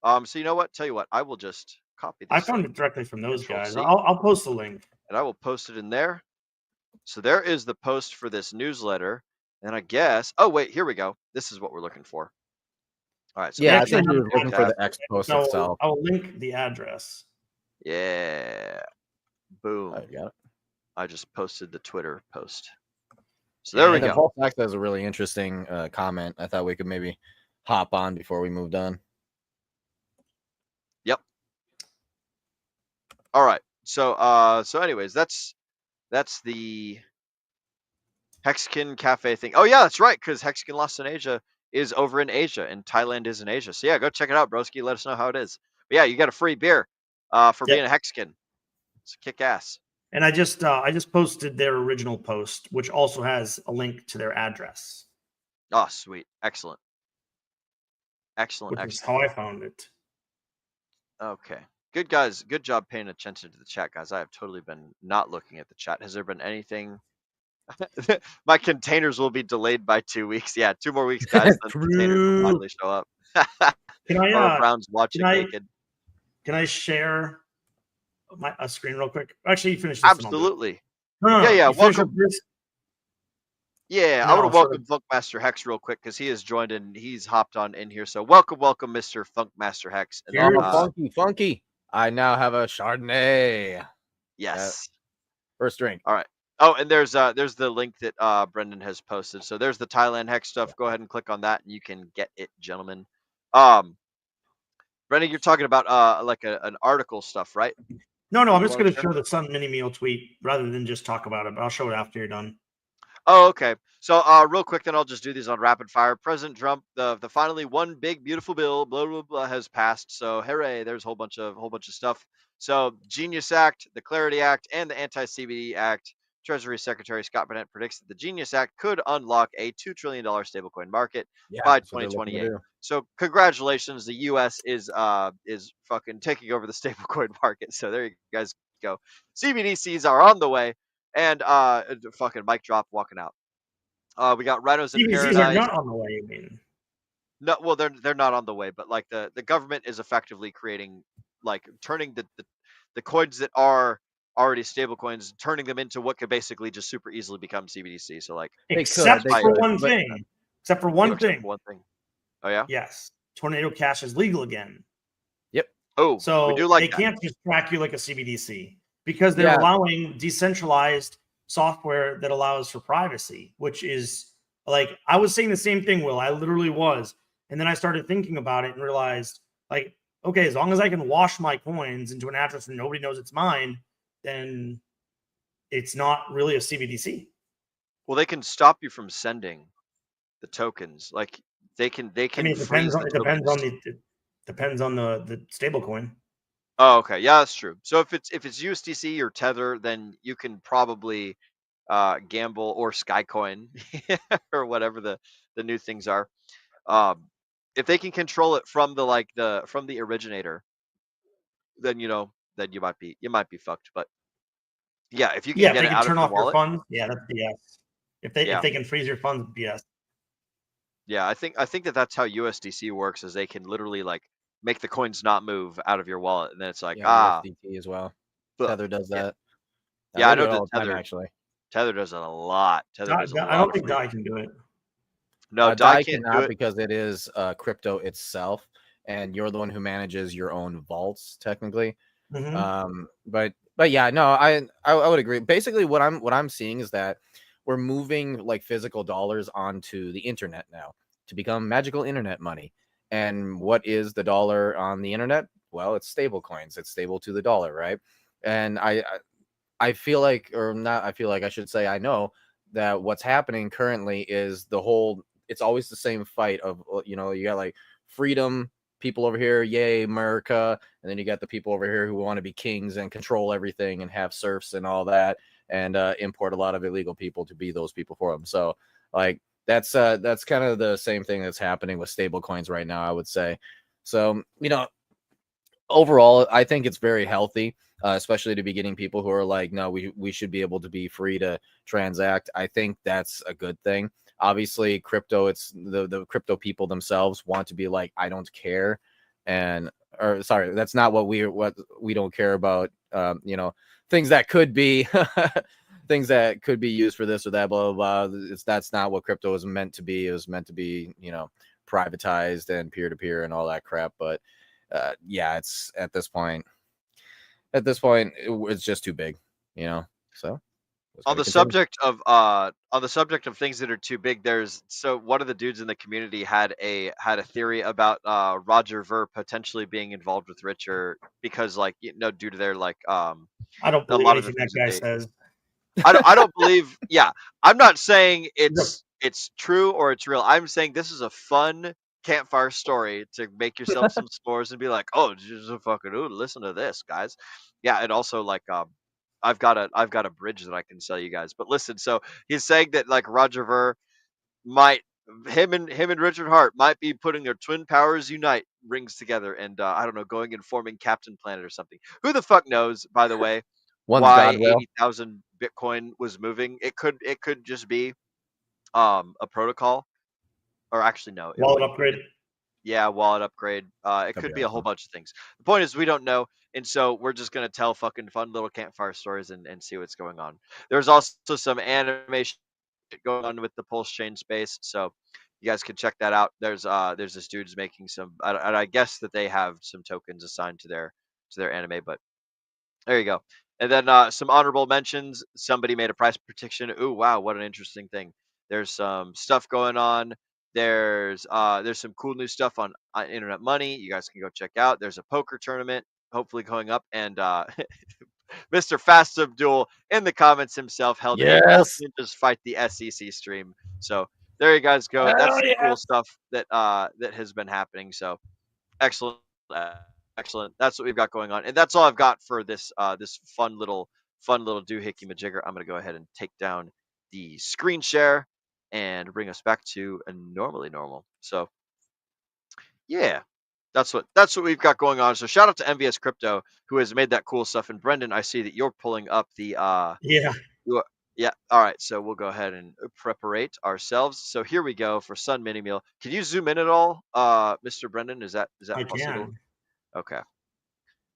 So you know what? Tell you what, I will just copy this. I found it directly from those guys. Control-C, I'll post the link. and I will post it in there. So there is the post for this newsletter. And I guess, oh wait, here we go. This is what we're looking for. All right. So Yeah, I actually think he have was the looking for the address. X post So itself. I'll link the address. Yeah. Boom. Oh, you got it. I just posted the Twitter post. So there we And then go. Paul Sachs has a really interesting comment. I thought we could maybe hop on before we moved on. Yep. All right. So anyways, that's the Hexagon Cafe thing. Oh yeah, that's right, because Hexagon Lost in Asia is over in Asia, and Thailand is in Asia. So yeah, go check it out, broski. Let us know how it is. But yeah, you got a free beer for being a Hexagon. It's kick ass. And I just posted their original post, which also has a link to their address. Oh, sweet. Excellent. Which is how I found it. Okay. Good guys. Good job paying attention to the chat, guys. I have totally been not looking at the chat. Has there been anything? My containers will be delayed by 2 weeks. Yeah, 2 more weeks, guys. Then containers will True. finally show up. Can I Or Brown's can watching I naked. can I share a screen real quick? Actually, you finish this and I'll do it. Absolutely. No, Yeah. you finish Welcome. up this. Yeah, I No, want to sure. welcome Funkmaster Hex real quick because he has joined and he's hopped on in here. So welcome, Mr. Funkmaster Hex. And Cheers. Oh, funky. I now have a Chardonnay. yes. First drink. All right. Oh, and there's the link that Brendan has posted. So there's the Thailand Hex stuff. Go ahead and click on that and you can get it, gentlemen. Brendan, you're talking about like an article stuff, right? No, I'm You just wanna going to share? show the Sun Mini Meal tweet rather than just talk about it, but I'll show it after you're done. Oh, okay. So, real quick, then I'll just do these on rapid fire. President Trump, the finally one big beautiful bill, blah blah blah, has passed. So, hooray! There's a whole bunch of stuff. So, Genius Act, the Clarity Act, and the Anti-CBD Act. Treasury Secretary Scott Bennett predicts that the Genius Act could unlock a $2 trillion stablecoin market by that's what they're looking to 2028. do. So, congratulations, the U.S. is fucking taking over the stablecoin market. So, there you guys go. CBDCs are on the way. And fucking mic drop walking out. We got Rhinos in CBCs are Paradise. not on the way, you mean? No, well, they're not on the way, but like the government is effectively creating, like, turning the coins that are already stable coins, turning them into what could basically just super easily become CBDC. So, like, Except they for could, one but- thing. Except for one except thing. for one thing. Oh yeah. Yes, Tornado Cash is legal again. Oh, So we do like they that. can't just track you like a CBDC because they're Yeah. allowing decentralized software that allows for privacy, which is like I was saying the same thing, Will. I literally was. And then I started thinking about it and realized, like, okay, as long as I can wash my coins into an address and nobody knows it's mine, then it's not really a CBDC. Well, they can stop you from sending the tokens. Like they can I mean, it freeze depends on tokens. it depends on the stable coin. Oh, okay. Yeah, that's true. So if it's USDC or Tether, then you can probably gamble, or Skycoin or whatever the new things are. If they can control it from the originator, then then you might be fucked. But yeah, if you can Yeah, if get they it can out of turn your off your wallet, funds, yeah, that's BS. If Yeah. they can freeze your funds, BS. yeah, I think that's how USDC works. Is they can literally like make the coins not move out of your wallet, and then it's like USDT as well. ugh. Tether does Yeah. that. Yeah, I they do know it all that the time, actually. Tether does it a lot. Tether does a lot. I don't of think free- DAI can do it. No, DAI DAI can't do cannot it. because it is crypto itself, and you're the one who manages your own vaults technically. Mhm. But yeah, no, I would agree. Basically, what I'm seeing is that we're moving like physical dollars onto the internet now to become magical internet money. And what is the dollar on the internet? Well, it's stable coins. It's stable to the dollar, right? And I feel like, or not, I feel like I should say, I know that what's happening currently is it's always the same fight of, you got like freedom people over here, yay, America. And then you got the people over here who want to be kings and control everything and have serfs and all that, and import a lot of illegal people to be those people for them. So like, that's kind of the same thing that's happening with stable coins right now, I would say. So, overall, I think it's very healthy, especially to be getting people who are like, no, we should be able to be free to transact. I think that's a good thing. Obviously, crypto, it's the crypto people themselves want to be like, I don't care. Or sorry, that's not what we don't care about. Things that could be things that could be used for this or that, blah, blah, blah. That's not what crypto is meant to be. It was meant to be, privatized and peer-to-peer and all that crap. But yeah, it's at this point, it's just too big, so On the subject of things that are too big, one of the dudes in the community had a theory about Roger Ver potentially being involved with Richard because, like, due to their like I don't a believe lot of the anything that things that guy they says. I don't believe. Yeah, I'm not saying it's true or it's real. I'm saying this is a fun campfire story to make yourself some s'mores and be like, oh, just a fucking listen to this, guys. Yeah, and also like I've got a bridge that I can sell you guys. But listen, so he's saying that like Roger Ver might him and Richard Hart might be putting their twin powers unite rings together and I don't know, going and forming Captain Planet or something. Who the fuck knows? By the way, One's why Godwell. 80,000 Bitcoin was moving? It could just be a protocol, or actually no, it Wallet wouldn't. upgrade. Yeah, wallet upgrade. It That'd could be be a whole awesome. bunch of things. The point is we don't know, and so we're just gonna tell fucking fun little campfire stories and see what's going on. There's also some animation going on with the pulse chain space, so you guys can check that out. There's this dude's making some, and I guess that they have some tokens assigned to their anime, but there you go. And then some honorable mentions. Somebody made a price prediction. Ooh, wow, what an interesting thing. There's some stuff going on. There's some cool new stuff on Internet Money. You guys can go check out. There's a poker tournament hopefully going up, and Mr. Fast Abdul in the comments himself held a Both Yes. Ninjas Fight the SEC stream. So there you guys go. That's Hell the yeah. cool stuff that has been happening. So excellent, excellent. That's what we've got going on, and that's all I've got for this fun little doohickey majigger. I'm gonna go ahead and take down the screen share and bring us back to a normally normal. So yeah, that's what we've got going on. So shout out to MVS Crypto who has made that cool stuff. And Brendan, I see that you're pulling up the Yeah. you yeah. All right, so we'll go ahead and preparate ourselves. So here we go for Sun Mini Meal. Can you zoom in at all, Mr. Brendan? Is that I possible? can. Okay,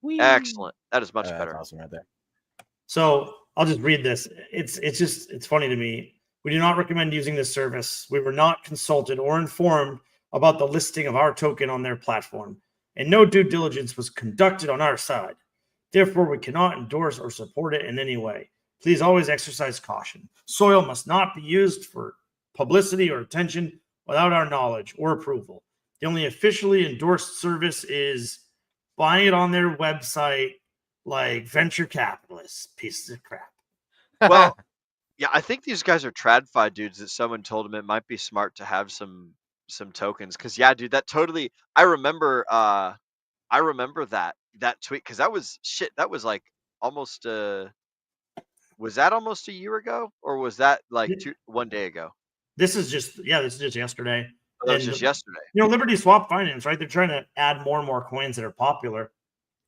Whee! excellent. That is much That's better. awesome right there. So I'll just read this. It's funny to me. We do not recommend using this service. We were not consulted or informed about the listing of our token on their platform, and no due diligence was conducted on our side. Therefore, we cannot endorse or support it in any way. Please always exercise caution. Soil must not be used for publicity or attention without our knowledge or approval. The only officially endorsed service is buying it on their website, like venture capitalists, pieces of crap. Well, yeah, I think these guys are TradFi dudes that someone told them it might be smart to have some tokens. Cause yeah, dude, that totally. I remember that tweet because that was shit. That was like almost was that almost a year ago, or was that like one day ago? This is just yesterday. Oh, that was And just yesterday. Liberty Swap Finance, right? They're trying to add more and more coins that are popular,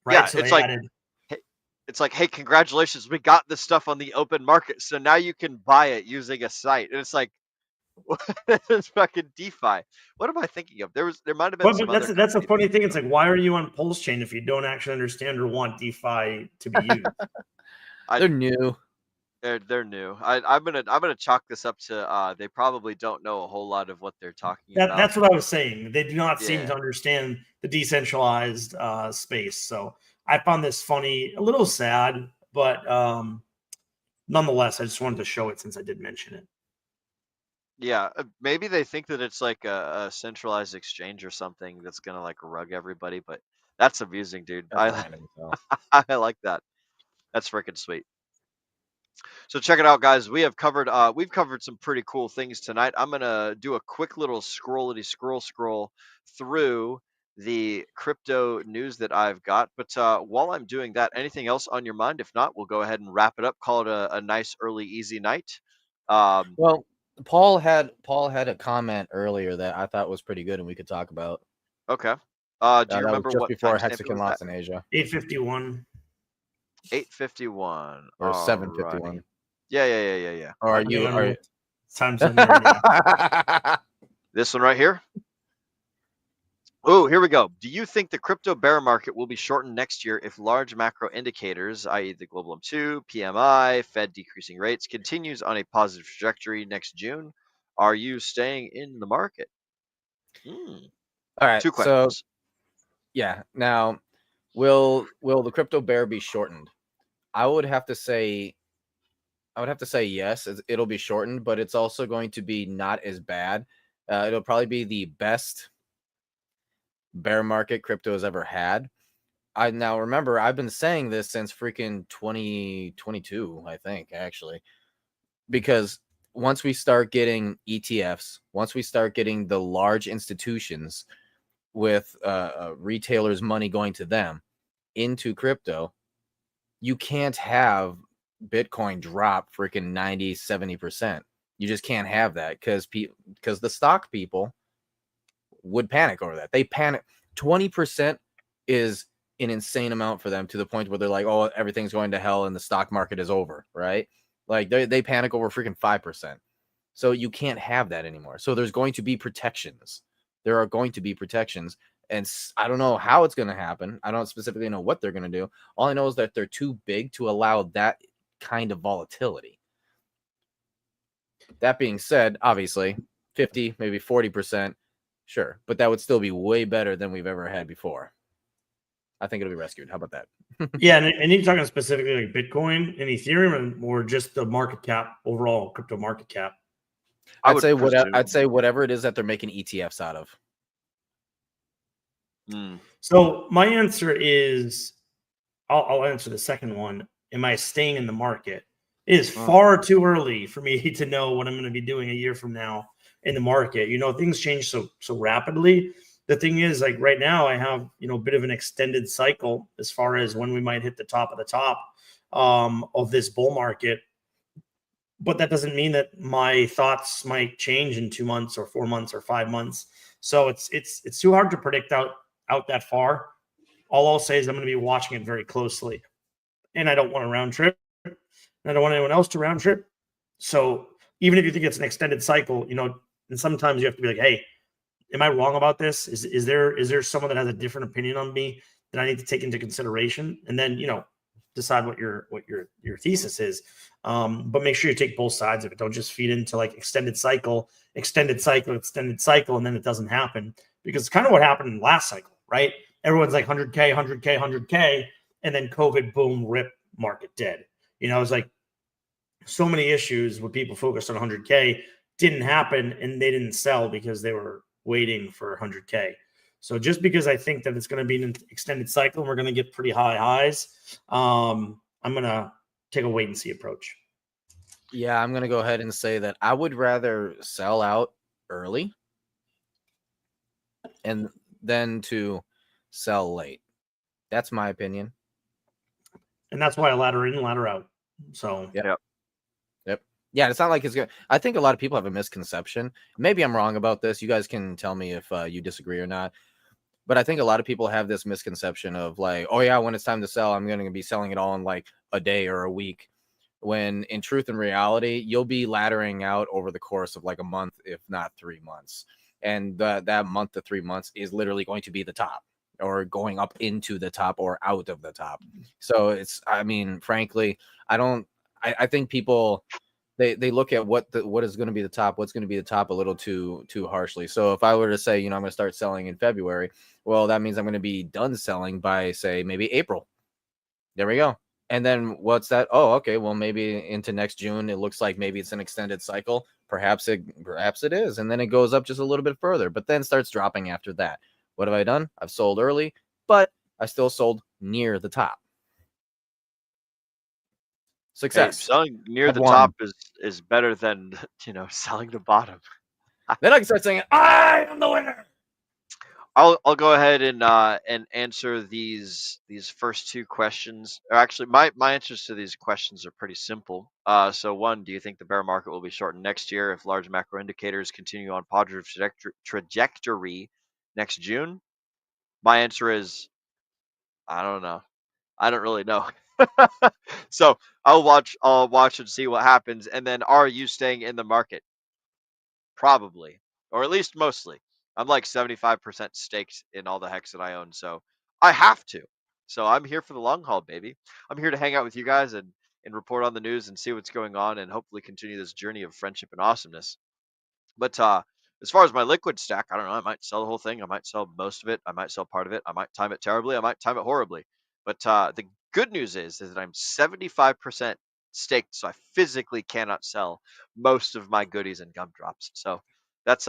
right? Yeah, So it's they like added. it's like, hey, congratulations, we got this stuff on the open market, so now you can buy it using a site. And it's like, it's fucking DeFi. What am I thinking of? There might have been But some that's other that's a company funny doing thing. It's stuff. like, why are you on Pulse Chain if you don't actually understand or want DeFi to be used? They're new. They're new. I'm gonna chalk this up to they probably don't know a whole lot of what they're talking about. That's what I was saying. They do not seem Yeah. to understand the decentralized space. So I found this funny, a little sad, but nonetheless, I just wanted to show it since I did mention it. Yeah, maybe they think that it's like a centralized exchange or something that's gonna like rug everybody, but that's amusing, dude. That's random, so. I like that. That's freaking sweet. So check it out, guys. We've covered some pretty cool things tonight. I'm gonna do a quick little scroll through the crypto news that I've got. But while I'm doing that, anything else on your mind? If not, we'll go ahead and wrap it up. Call it a nice early easy night. Well, Paul had a comment earlier that I thought was pretty good and we could talk about. Okay. Do you That remember was just what before timestamp it Hexagon was lots at? in Asia. 851. 8:51 Or Alrighty. 7:51. Yeah. Or are you? Are you... Times in there, yeah. This one right here. Oh, here we go. Do you think the crypto bear market will be shortened next year if large macro indicators, i.e., the global M2, PMI, Fed decreasing rates, continues on a positive trajectory next June? Are you staying in the market? All right. Two questions. So, yeah. Now, will the crypto bear be shortened? I would have to say yes. It'll be shortened, but it's also going to be not as bad. It'll probably be the best bear market crypto has ever had. Now remember, I've been saying this since freaking 2022, I think, actually, because once we start getting ETFs, once we start getting the large institutions with retailers' money going to them into crypto, you can't have Bitcoin drop freaking 90-70%. You just can't have that because the stock people would panic over that. They panic. 20% is an insane amount for them, to the point where they're like, oh, everything's going to hell and the stock market is over, right? Like they panic over freaking 5%. So you can't have that anymore. So there's going to be protections. There are going to be protections. And I don't know how it's going to happen. I don't specifically know what they're going to do. All I know is that they're too big to allow that kind of volatility. That being said, obviously, 50, maybe 40%, sure. But that would still be way better than we've ever had before. I think it'll be rescued. How about that? Yeah, and you're talking specifically like Bitcoin and Ethereum, or just the market cap, overall crypto market cap? I'd say whatever it is that they're making ETFs out of. So my answer is, I'll answer the second one. Am I staying in the market? It is far too early for me to know what I'm going to be doing a year from now in the market. You know, things change so rapidly. The thing is, like right now, I have, you know, a bit of an extended cycle as far as when we might hit the top of the top of this bull market. But that doesn't mean that my thoughts might change in 2 months or 4 months or 5 months. So it's too hard to predict out that far. All I'll say is I'm going to be watching it very closely, and I don't want to round trip. I don't want anyone else to round trip. So even if you think it's an extended cycle, you know, and sometimes you have to be like, hey, am I wrong about this? Is there someone that has a different opinion on me that I need to take into consideration? And then, you know, decide what your thesis is. But make sure you take both sides of it. Don't just feed into like extended cycle, and then it doesn't happen, because it's kind of what happened in the last cycle, right? Everyone's like 100K, 100K, 100K, and then COVID, boom, rip, market dead. You know, it's like so many issues where people focused on 100K didn't happen, and they didn't sell because they were waiting for 100K. So just because I think that it's going to be an extended cycle and we're going to get pretty high highs, I'm going to take a wait and see approach. Yeah, I'm going to go ahead and say that I would rather sell out early and then to sell late. That's my opinion. And that's why I ladder in, ladder out. So, Yep. Yeah, it's not like it's good. I think a lot of people have a misconception. Maybe I'm wrong about this. You guys can tell me if you disagree or not. But I think a lot of people have this misconception of like, oh yeah, when it's time to sell, I'm going to be selling it all in like a day or a week. When in truth and reality, you'll be laddering out over the course of like a month, if not 3 months. And that month to 3 months is literally going to be the top, or going up into the top or out of the top. So it's, I mean, frankly, I think people, they look at what is going to be the top, what's going to be the top a little too harshly. So if I were to say, you know, I'm going to start selling in February, well, that means I'm going to be done selling by, say, maybe April. There we go. And then what's that? Oh, okay. Well, maybe into next June, it looks like maybe it's an extended cycle. Perhaps it is. And then it goes up just a little bit further, but then starts dropping after that. What have I done? I've sold early, but I still sold near the top. Success. Hey, selling near the top is better than, you know, selling the bottom. Then I can start saying, I am the winner. I'll go ahead and answer these first two questions. Or actually, my answers to these questions are pretty simple. So one, do you think the bear market will be shortened next year if large macro indicators continue on positive trajectory next June? My answer is, I don't know. I don't really know. So I'll watch and see what happens. And then, are you staying in the market? Probably, or at least mostly. I'm like 75% staked in all the hex that I own, so I have to. So I'm here for the long haul, baby. I'm here to hang out with you guys and report on the news and see what's going on, and hopefully continue this journey of friendship and awesomeness. But as far as my liquid stack, I don't know. I might sell the whole thing. I might sell most of it. I might sell part of it. I might time it terribly. I might time it horribly. But the good news is that I'm 75% staked, so I physically cannot sell most of my goodies and gumdrops. So that's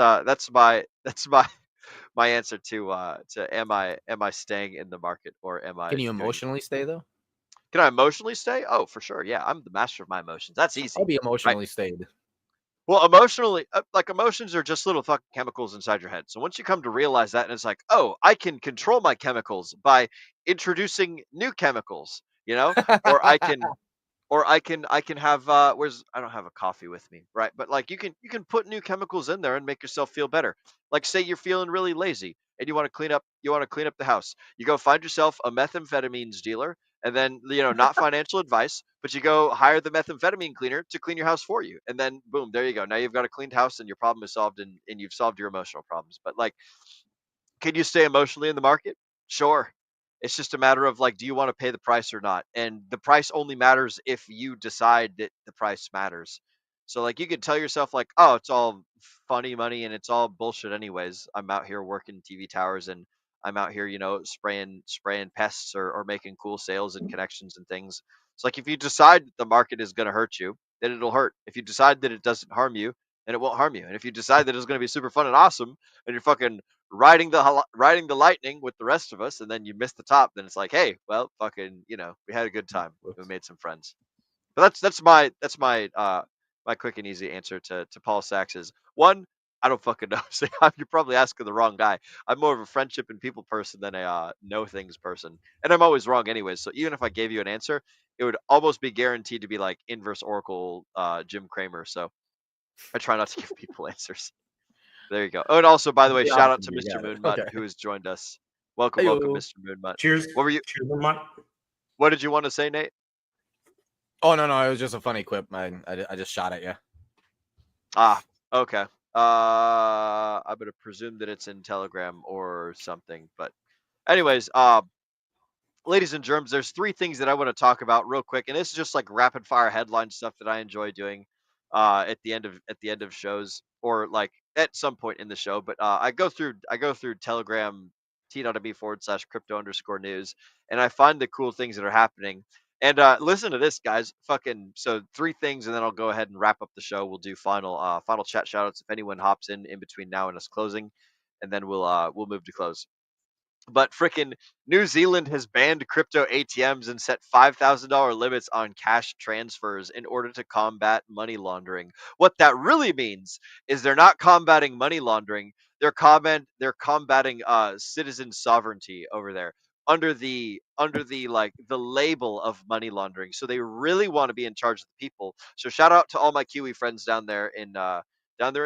my my answer to am I staying in the market, or am I? Can you emotionally stay though? Can I emotionally stay? Oh, for sure. Yeah, I'm the master of my emotions. That's easy. I'll be emotionally Right? stayed. Well, emotionally, like emotions are just little fucking chemicals inside your head. So once you come to realize that, and it's like, oh, I can control my chemicals by introducing new chemicals, you know, or I can have where's I don't have a coffee with me, right? But like you can put new chemicals in there and make yourself feel better. Like say you're feeling really lazy, and you want to clean up the house. You go find yourself a methamphetamines dealer, and then not financial advice, but you go hire the methamphetamine cleaner to clean your house for you, and then boom, there you go. Now you've got a cleaned house, and your problem is solved, and you've solved your emotional problems. But like, can you stay emotionally in the market? Sure. It's just a matter of like, do you want to pay the price or not? And the price only matters if you decide that the price matters. So like, you could tell yourself like, oh, it's all funny money and it's all bullshit anyways. I'm out here working TV towers, and I'm out here, spraying pests, or making cool sales and connections and things. It's like, if you decide that the market is going to hurt you, then it'll hurt. If you decide that it doesn't harm you, then it won't harm you. And if you decide that it's going to be super fun and awesome, and you're fucking riding the lightning with the rest of us, and then you miss the top, then it's like, hey, well, fucking, we had a good time. We made some friends. But that's my quick and easy answer to Paul Sachs's one. I don't fucking know. So you're probably asking the wrong guy. I'm more of a friendship and people person than a know things person, and I'm always wrong anyways. So even if I gave you an answer, it would almost be guaranteed to be like inverse Oracle Jim Cramer. So I try not to give people answers. There you go. Oh, and also, by the way, The shout out opposite, to you Mr. got it. Moonmutt Okay. who has joined us. Welcome, Mr. Moonmutt. Cheers. What were you? Cheers, Vermont. What did you want to say, Nate? Oh no, it was just a funny quip. I just shot at you. Ah, okay. I'm gonna presume that it's in Telegram or something. But, anyways, ladies and germs, there's three things that I want to talk about real quick, and this is just like rapid fire headline stuff that I enjoy doing at the end of shows, or like at some point in the show. But I go through Telegram t.me/crypto_news, and I find the cool things that are happening. And listen to this, guys. Fucking so three things, and then I'll go ahead and wrap up the show. We'll do final chat shoutouts if anyone hops in between now and us closing, and then we'll move to close. But frickin' New Zealand has banned crypto ATMs and set $5,000 limits on cash transfers in order to combat money laundering. What that really means is they're not combating money laundering. They're combating citizen sovereignty over there under the like the label of money laundering. So they really want to be in charge of the people. So shout out to all my Kiwi friends down there in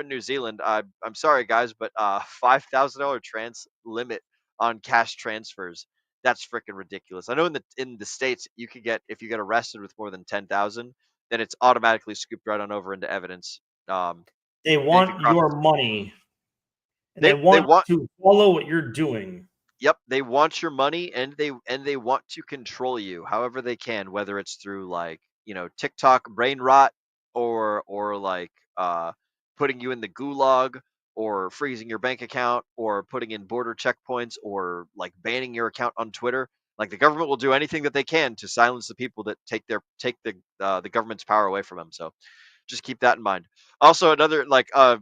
New Zealand. I'm sorry guys, but $5,000 trans limit on cash transfers. That's freaking ridiculous. I know in the states you could get, if you get arrested with more than 10,000, then it's automatically scooped right on over into evidence. Um, They and if you want cross, your money, and they they want want to follow what you're doing. Yep, they want your money, and they want to control you however they can, whether it's through like, TikTok brain rot, or like putting you in the gulag, or freezing your bank account, or putting in border checkpoints, or like banning your account on Twitter. Like, the government will do anything that they can to silence the people that take the government's power away from them. So just keep that in mind. Also, another like a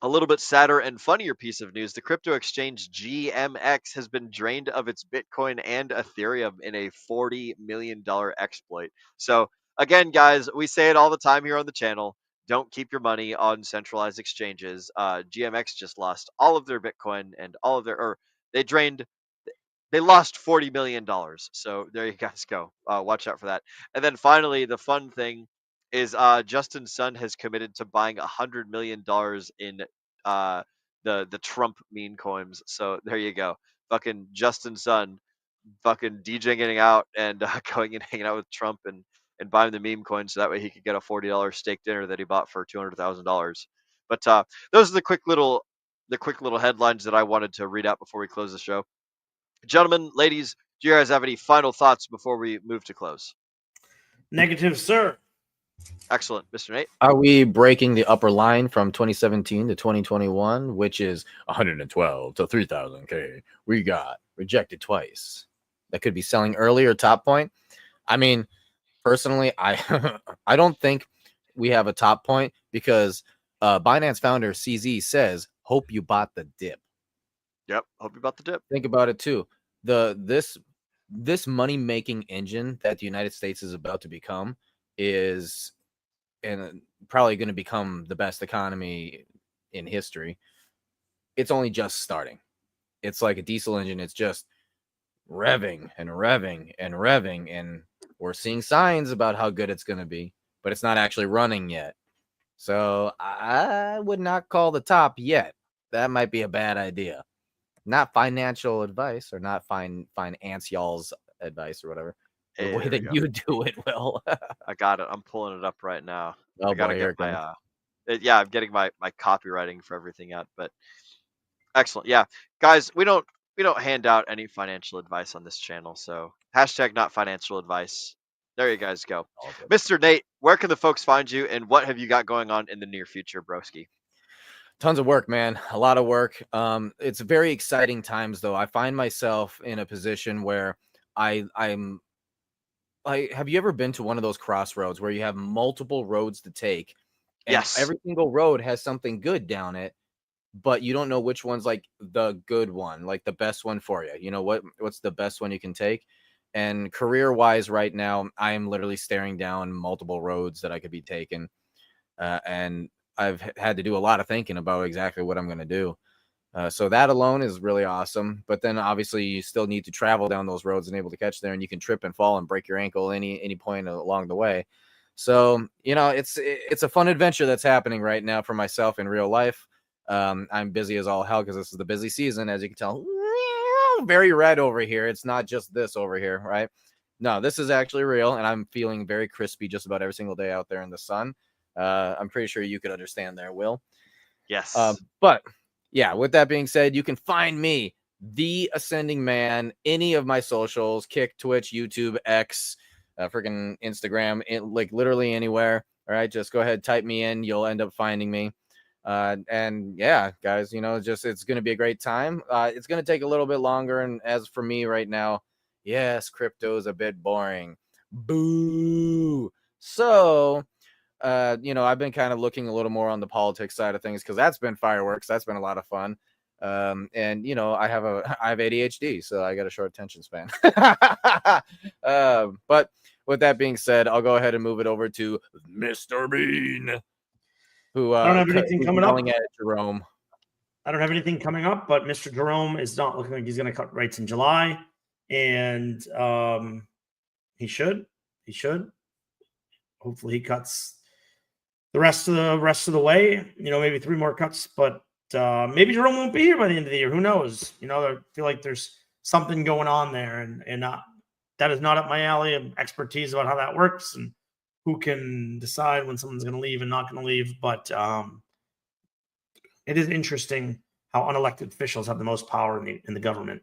little bit sadder and funnier piece of news: the crypto exchange GMX has been drained of its Bitcoin and Ethereum in a $40 million exploit. So, again, guys, we say it all the time here on the channel. Don't keep your money on centralized exchanges. GMX just lost all of their Bitcoin and all of or they drained, they lost $40 million. So there you guys go. Watch out for that. And then finally, the fun thing is Justin Sun has committed to buying $100 million in uh, the Trump meme coins. So there you go. Fucking Justin Sun, fucking DJing out and going and hanging out with Trump, and buying the meme coins so that way he could get a $40 steak dinner that he bought for $200,000. But those are the quick little headlines that I wanted to read out before we close the show. Gentlemen, ladies, do you guys have any final thoughts before we move to close? Negative, sir. Excellent, Mr. Nate. Are we breaking the upper line from 2017 to 2021, which is 112 to 3,000K? We got rejected twice. That could be selling early or top point. I mean, personally, I I don't think we have a top point because Binance founder CZ says, "Hope you bought the dip." Yep. Hope you bought the dip. Think about it too. This money making engine that the United States is about to become is and probably going to become the best economy in history. It's only just starting. It's like a diesel engine. It's just revving and revving and revving, and we're seeing signs about how good it's going to be, but it's not actually running yet. So I would not call the top yet. That might be a bad idea. not financial advice or not finance y'all's advice or whatever. The Hey, way there we that go. you do it, Will. I got it. I'm pulling it up right now. Oh I gotta boy, get here it my comes. yeah, I'm getting my copywriting for everything out, but excellent. Yeah, guys, we don't hand out any financial advice on this channel, so hashtag not financial advice. There you guys go. All good. Mr. Nate, where can the folks find you, and what have you got going on in the near future, broski? Tons of work, man. A lot of work. It's very exciting times though. I find myself in a position where I'm like, have you ever been to one of those crossroads where you have multiple roads to take and Yes. every single road has something good down it, but you don't know which one's like the good one, like the best one for you. You know what's the best one you can take? And career-wise right now, I am literally staring down multiple roads that I could be taking. And I've had to do a lot of thinking about exactly what I'm going to do. So that alone is really awesome. But then obviously you still need to travel down those roads and able to catch there, and you can trip and fall and break your ankle any point along the way. So it's a fun adventure that's happening right now for myself in real life. I'm busy as all hell because this is the busy season, as you can tell. Very red over here. It's not just this over here, right? No, this is actually real, and I'm feeling very crispy just about every single day out there in the sun. I'm pretty sure you could understand there, Will. Yes. But yeah, with that being said, you can find me, the Ascending Man, any of my socials, Kick, Twitch, YouTube, X, freaking Instagram, like literally anywhere. All right, just go ahead, type me in. You'll end up finding me. And yeah, guys, it's going to be a great time. It's going to take a little bit longer. And as for me right now, yes, crypto's a bit boring. Boo. So, I've been kind of looking a little more on the politics side of things because that's been fireworks. That's been a lot of fun. And I have ADHD, so I got a short attention span. But with that being said, I'll go ahead and move it over to Mr. Bean, who I don't have anything who's coming up. yelling at Jerome. I don't have anything coming up, but Mr. Jerome is not looking like he's going to cut rates in July, and he should. He should. Hopefully, he cuts the rest of the way. Maybe 3 more cuts, but maybe Jerome won't be here by the end of the year. Who knows? I feel like there's something going on there, and that is not up my alley of expertise about how that works and who can decide when someone's going to leave and not going to leave. But it is interesting how unelected officials have the most power in the government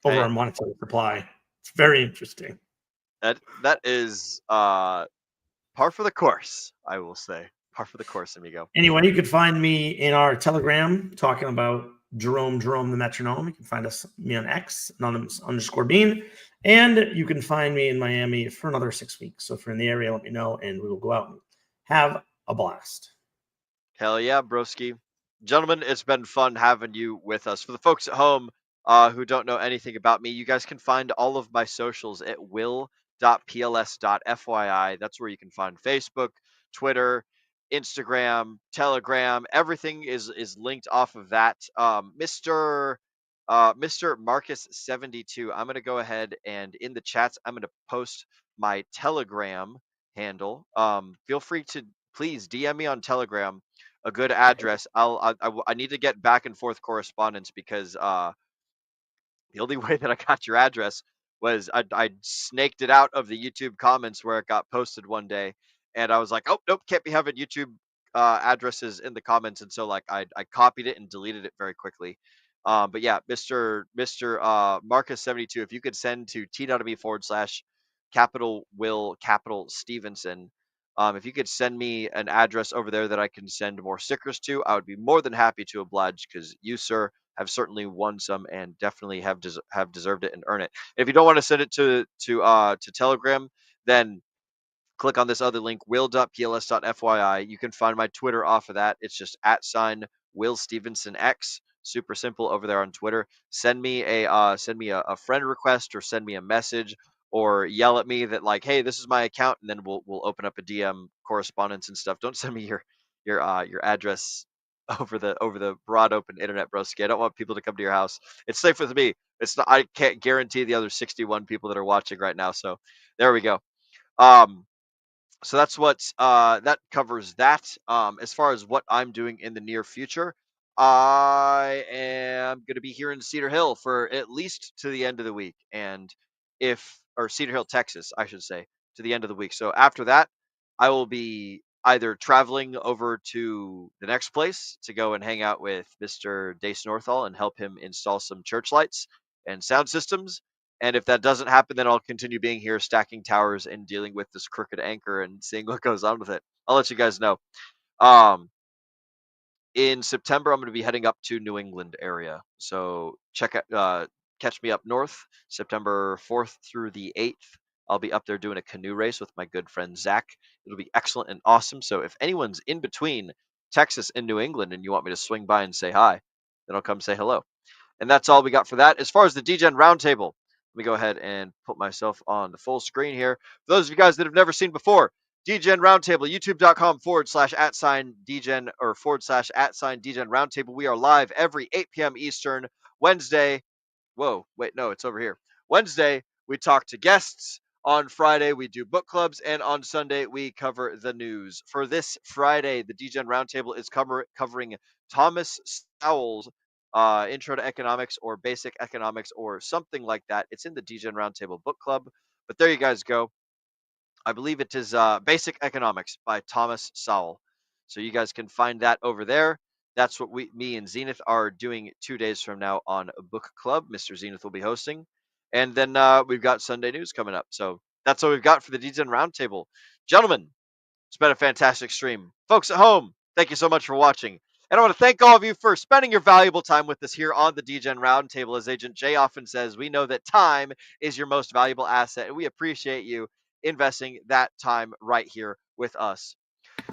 over Hey, our monetary supply. It's very interesting. that is par for the course, I will say. Par for the course, amigo. Anyway, you could find me in our Telegram talking about Jerome the metronome. You can find me on X, anonymous_bean. And you can find me in Miami for another 6 weeks. So if you're in the area, let me know, and we will go out and have a blast. Hell yeah, broski. Gentlemen, it's been fun having you with us. For the folks at home who don't know anything about me, you guys can find all of my socials at will.pls.fyi. That's where you can find Facebook, Twitter, Instagram, Telegram. Everything is linked off of that. Mr. Marcus72, I'm going to go ahead and in the chats, I'm going to post my Telegram handle. Feel free to please DM me on Telegram a good address. I need to get back and forth correspondence because the only way that I got your address was I snaked it out of the YouTube comments where it got posted one day, and I was like, oh nope, can't be having YouTube addresses in the comments, and so like I copied it and deleted it very quickly. But yeah, Mr. Marcus72, if you could send to t.me/ capital Will capital Stevenson. If you could send me an address over there that I can send more stickers to, I would be more than happy to oblige because you, sir, have certainly won some and definitely have deserved it and earned it. If you don't want to send it to Telegram, then click on this other link, will.pls.fyi. You can find my Twitter off of that. It's just @WillStevensonX. Super simple over there on Twitter. Send me a friend request or send me a message or yell at me that like, hey, this is my account, and then we'll open up a DM correspondence and stuff. Don't send me your address over the broad open internet, broski. I don't want people to come to your house. It's safe with me. It's not. I can't guarantee the other 61 people that are watching right now. So there we go. Um, so that's what that covers that. As far as what I'm doing in the near future, I am going to be here in Cedar Hill for at least to the end of the week. And or Cedar Hill, Texas, I should say, to the end of the week. So after that, I will be either traveling over to the next place to go and hang out with Mr. Dace Northall and help him install some church lights and sound systems. And if that doesn't happen, then I'll continue being here, stacking towers and dealing with this crooked anchor and seeing what goes on with it. I'll let you guys know. Um, in September, I'm going to be heading up to New England area. So catch me up north, September 4th through the 8th. I'll be up there doing a canoe race with my good friend Zach. It'll be excellent and awesome. So if anyone's in between Texas and New England and you want me to swing by and say hi, then I'll come say hello. And that's all we got for that. As far as the DGen Roundtable, let me go ahead and put myself on the full screen here. For those of you guys that have never seen before, DGen Roundtable, youtube.com/@ DGen or / DGen Roundtable. We are live every 8 p.m. Eastern, Wednesday. Whoa, wait, no, it's over here. Wednesday, we talk to guests. On Friday, we do book clubs. And on Sunday, we cover the news. For this Friday, the DGen Roundtable is covering Thomas Sowell's Intro to Economics or Basic Economics or something like that. It's in the DGen Roundtable book club. But there you guys go. I believe it is Basic Economics by Thomas Sowell. So you guys can find that over there. That's what me and Zenith are doing 2 days from now on a book club. Mr. Zenith will be hosting. And then we've got Sunday news coming up. So that's what we've got for the DGen Roundtable. Gentlemen, it's been a fantastic stream. Folks at home, thank you so much for watching. And I want to thank all of you for spending your valuable time with us here on the DGen Roundtable. As Agent Jay often says, we know that time is your most valuable asset, and we appreciate you investing that time right here with us.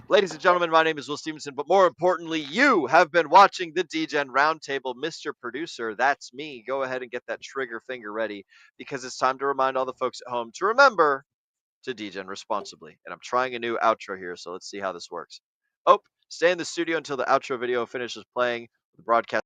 Ladies and gentlemen, my name is Will Stevenson, but more importantly, you have been watching the DGen Roundtable. Mr. Producer, that's me. Go ahead and get that trigger finger ready because it's time to remind all the folks at home to remember to DGen responsibly. And I'm trying a new outro here, so let's see how this works. Oh, stay in the studio until the outro video finishes playing. The broadcast